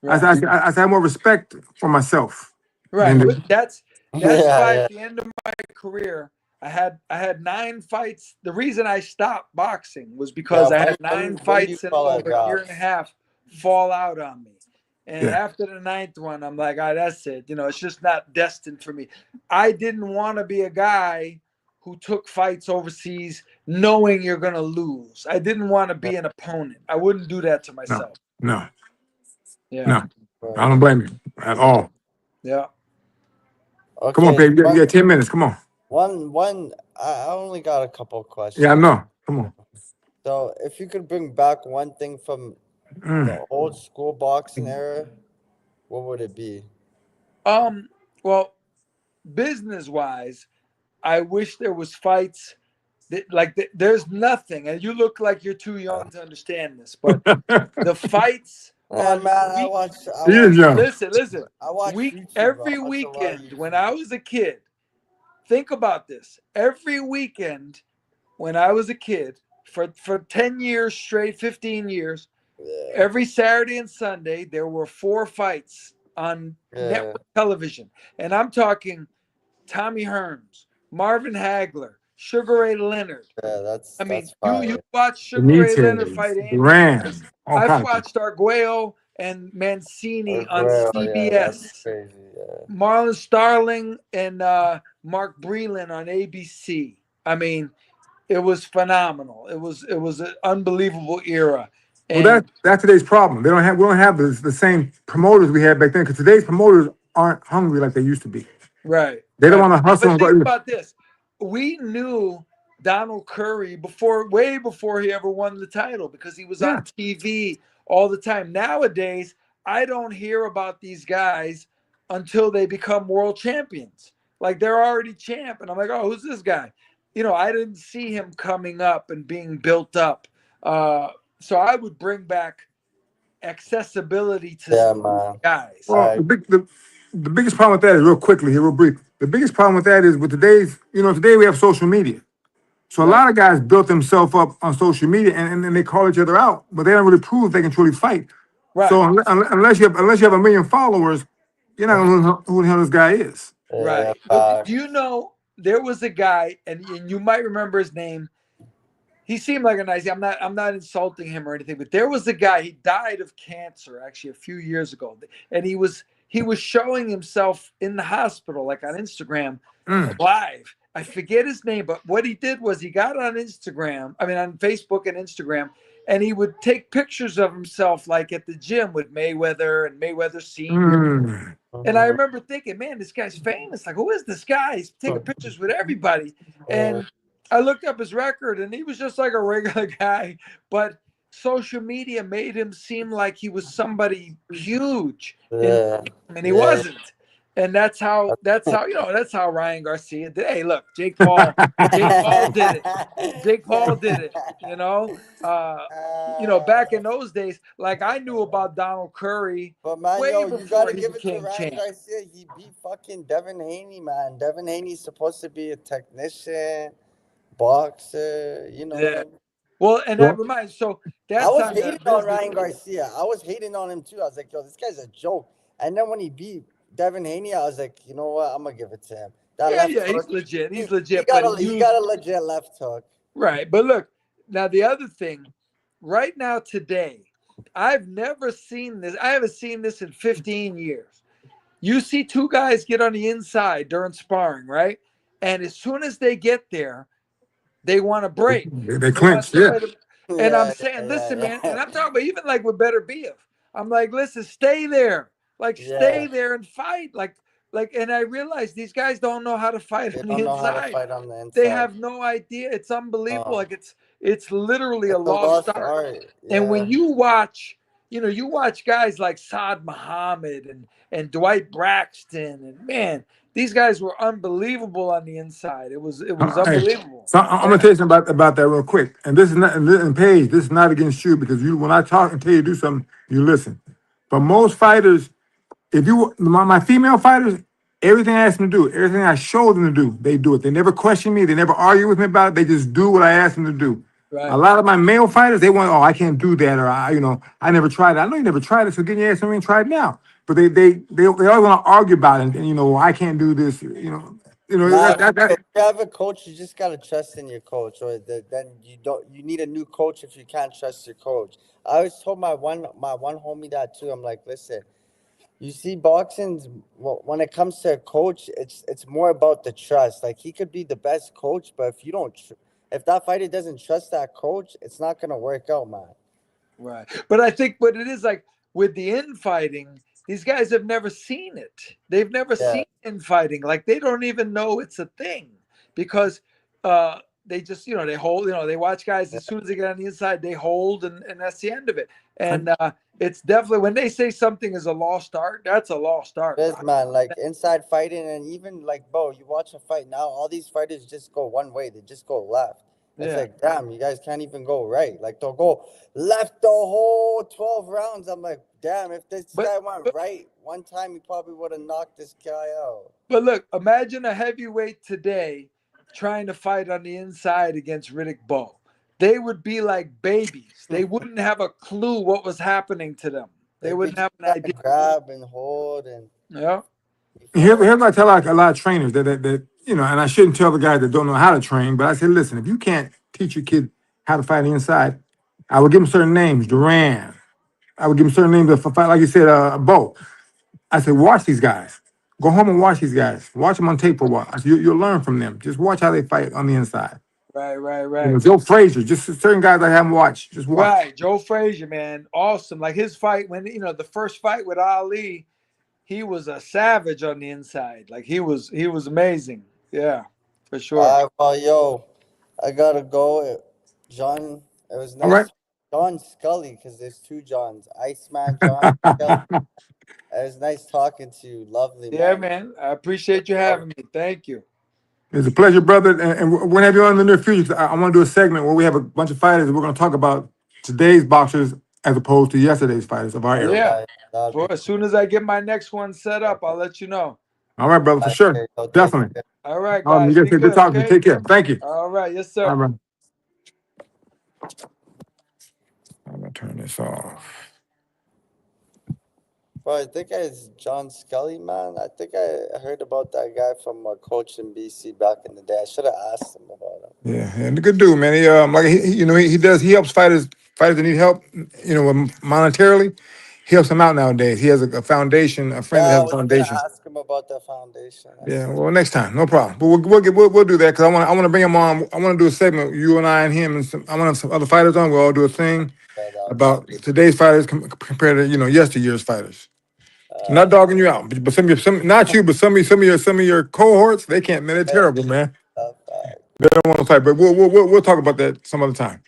S2: Right. I said, I have more respect for myself.
S4: Right. That's why at the end of my career, I had 9 fights. The reason I stopped boxing was because I had 9 fights in over a year and a half fall out on me. And after the 9th one, I'm like, that's it. It's just not destined for me. I didn't want to be a guy who took fights overseas knowing you're going to lose. I didn't want to be an opponent. I wouldn't do that to myself.
S2: No.
S4: Yeah.
S2: No. I don't blame you at all.
S4: Yeah.
S3: Okay,
S2: come on, baby. You got 10 minutes. Come on.
S3: One. I only got a couple of questions.
S2: Yeah, I know. Come on.
S3: So if you could bring back one thing from the old school boxing era, what would it be?
S4: Well, business-wise, I wish there was fights there's nothing, and you look like you're too young to understand this, but the fights.
S3: Listen.
S4: I watch every weekend when I was a kid. think about this. Every weekend when I was a kid, for 10 years straight, 15 years,
S3: Yeah.
S4: every Saturday and Sunday, there were 4 fights on
S3: Yeah.
S4: network television. And I'm talking Tommy Hearns, Marvin Hagler, Sugar Ray Leonard.
S3: Yeah,
S4: I mean,
S3: that's
S4: you
S3: fire.
S4: watch Sugar Ray Leonard fight
S2: Benitez,
S4: Andy
S2: Duran,
S4: Ruiz.
S2: all
S4: I've
S2: kinds of people.
S4: watched Arguello and Mancini on
S3: Well, yeah, that's
S4: CBS.
S3: crazy. Yeah.
S4: Marlon Starling and Mark Breland on ABC. I mean, it was phenomenal. It was an unbelievable era.
S2: Well,
S4: And
S2: that's today's problem. We don't have the same promoters we had back then because today's promoters aren't hungry like they used to be.
S4: right,
S2: They don't
S4: right.
S2: want to hustle
S4: But
S2: and
S4: think
S2: go.
S4: about this. We knew Donald Curry way before he ever won the title because he was
S2: Yeah.
S4: on TV all the time. Nowadays, I don't hear about these guys until they become world champions. Like they're already champ, and I'm like, oh, who's this guy? I didn't see him coming up and being built up. So I would bring back accessibility to
S3: Yeah,
S4: some
S3: man.
S4: guys.
S2: Well,
S3: Right.
S2: the biggest problem with that is real quickly here, real brief. The biggest problem with that is with today we have social media. So a
S4: Right.
S2: lot of guys built themselves up on social media and they call each other out, but they don't really prove they can truly fight.
S4: Right.
S2: So unless you have a million followers, you're not gonna know who the hell this guy is.
S4: Right.
S3: Yeah,
S4: But do you know there was a guy, and you might remember his name. He seemed like a nice guy. I'm not insulting him or anything, but there was a guy, he died of cancer actually a few years ago. And he was showing himself in the hospital, like on Instagram,
S2: Mm.
S4: live. I forget his name, but what he did was he got on on Facebook and Instagram, and he would take pictures of himself like at the gym with Mayweather and Mayweather Senior.
S2: Mm.
S4: And I remember thinking, man, this guy's famous. Like, who is this guy? He's taking pictures with everybody. And I looked up his record, and he was just like a regular guy. But social media made him seem like he was somebody huge,
S3: Yeah.
S4: and he wasn't. And that's how Ryan Garcia did. Hey, look, Jake Paul did it. Jake Paul did it. Back in those days, like I knew about Donald Curry.
S3: But man,
S4: way
S3: you
S4: before
S3: gotta
S4: he
S3: give it to
S4: became
S3: Ryan
S4: champ.
S3: Garcia. He beat fucking Devin Haney, man. Devin Haney's supposed to be a technician, boxer,
S4: Yeah. Well, and that reminds. So that's
S3: I was
S4: on the
S3: hating on
S4: business-
S3: Ryan Garcia. I was hating on him too. I was like, yo, this guy's a joke. And then when he beat Devin Haney, I was like, you know what? I'm gonna give it to him. That
S4: Yeah,
S3: left
S4: he's
S3: hook,
S4: legit. He's
S3: he
S4: legit.
S3: got
S4: But
S3: he got a legit left hook.
S4: right. But look, now the other thing, right now today, I've never seen this. I haven't seen this in 15 years. You see 2 guys get on the inside during sparring, right? And as soon as they get there, they want to break.
S2: They clinch, yeah.
S4: And I'm saying, listen, man, and I'm talking about even like with Better Beef. I'm like, listen, stay there. Like, stay there and fight. Like, and I realize these guys don't know how to fight
S3: They
S4: on
S3: don't
S4: the
S3: know how to
S4: inside.
S3: fight on the inside.
S4: They have no idea. It's unbelievable. Like it's literally a
S3: It's
S4: lost art.
S3: art.
S4: And when
S3: Yeah.
S4: you watch, you watch guys like Saad Muhammad and Dwight Braxton, and man, these guys were unbelievable on the inside. It was
S2: Hey,
S4: unbelievable.
S2: so I'm gonna tell you something about that real quick. And this is not, and Paige, this is not against you because when I talk and tell you to do something, you listen. But most fighters, my female fighters, everything I ask them to do, everything I show them to do, they do it. They never question me. They never argue with me about it. They just do what I ask them to do.
S4: Right.
S2: A lot of my male fighters, they want, I can't do that, or I never tried it. I know you never tried it, so get your ass in the ring and try it now. But they always want to argue about it, and I can't do this.
S3: Nah,
S2: That,
S3: if you have a coach, you just gotta trust in your coach, or then you need a new coach if you can't trust your coach. I always told my one homie that too. I'm like, listen, you see, boxing's when it comes to a coach, it's more about the trust. Like he could be the best coach, but if that fighter doesn't trust that coach, it's not gonna work out, man.
S4: Right. But I think what it is like with the infighting, these guys have never seen it. They've never seen infighting. Like they don't even know it's a thing because they just, they hold, they watch guys as soon as they get on the inside, they hold and that's the end of it. And it's definitely when they say something is a lost art, that's a lost art.
S3: Yes, man, like inside fighting, and even like, bro, you watch a fight now, all these fighters just go one way. They just go left. It's
S4: Yeah.
S3: like, damn, you guys can't even go right. Like they'll go left the whole 12 rounds. I'm like, damn, if this guy went right one time, he probably would have knocked this guy out.
S4: But look, imagine a heavyweight today trying to fight on the inside against Riddick Bowe. They would be like babies. They wouldn't have a clue what was happening to them. They wouldn't have an idea.
S3: Grab and hold and
S4: Yeah.
S2: Here's what I tell like a lot of trainers that you know, and I shouldn't tell the guys that don't know how to train, but I say, listen, if you can't teach your kid how to fight the inside, I would give them certain names, Duran. I would give them certain names of fight, like you said, Bo. I said, watch these guys. Go home and watch these guys. Watch them on tape for a while. I said, you'll learn from them. Just watch how they fight on the inside.
S4: Right.
S2: You know, Joe Frazier, just certain guys I haven't watched. Just watch.
S4: Right. Joe Frazier, man. Awesome. Like his fight when, you know, the first fight with Ali, he was a savage on the inside. Like he was amazing. Yeah, for sure.
S3: well, yo, I gotta go. John, it was nice.
S2: All right.
S3: John Scully, because there's two Johns. Iceman John Scully. It was nice talking to you. Lovely,
S4: Yeah, man. I appreciate you having me. Thank you.
S2: It's a pleasure, brother. And we're going to have you on in the near future. I want to do a segment where we have a bunch of fighters. We're going to talk about today's boxers as opposed to yesterday's fighters of our era.
S4: Yeah.
S3: Right.
S4: Well, as soon as I get my next one set up, I'll let you know.
S2: All right, brother, for sure.
S3: Okay,
S2: Definitely.
S4: All right, guys.
S2: You
S4: Be
S2: guys good talking.
S4: okay?
S2: Take care. Thank you.
S4: All right. Yes, sir.
S2: All right. I'm going to turn this off.
S3: Bro, I think it's John Scully, man. I think I heard about that guy from coach in BC back in the day. I should have asked him about him.
S2: Yeah, and a good dude, man. He like you know, he helps fighters that need help, you know, monetarily. He helps them out nowadays. He has a foundation, a friend that
S3: Yeah, I
S2: has
S3: was
S2: a
S3: gonna
S2: foundation.
S3: ask him about the foundation.
S2: Yeah, well, next time, no problem. But we'll do that because I want to bring him on. I want to do a segment, you and I and him, and I want to have some other fighters on. We'll all do a thing about today's fighters compared to yesteryear's fighters. Not dogging you out, but some not you, but some of your cohorts, they can't, man. They're terrible, man. They don't want to fight, but we'll talk about that some other time.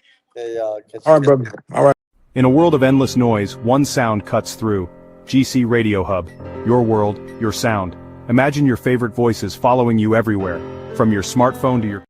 S2: All right, brother. All right.
S1: In a world of endless noise, one sound cuts through. GC Radio Hub. Your world, your sound. Imagine your favorite voices following you everywhere. From your smartphone to your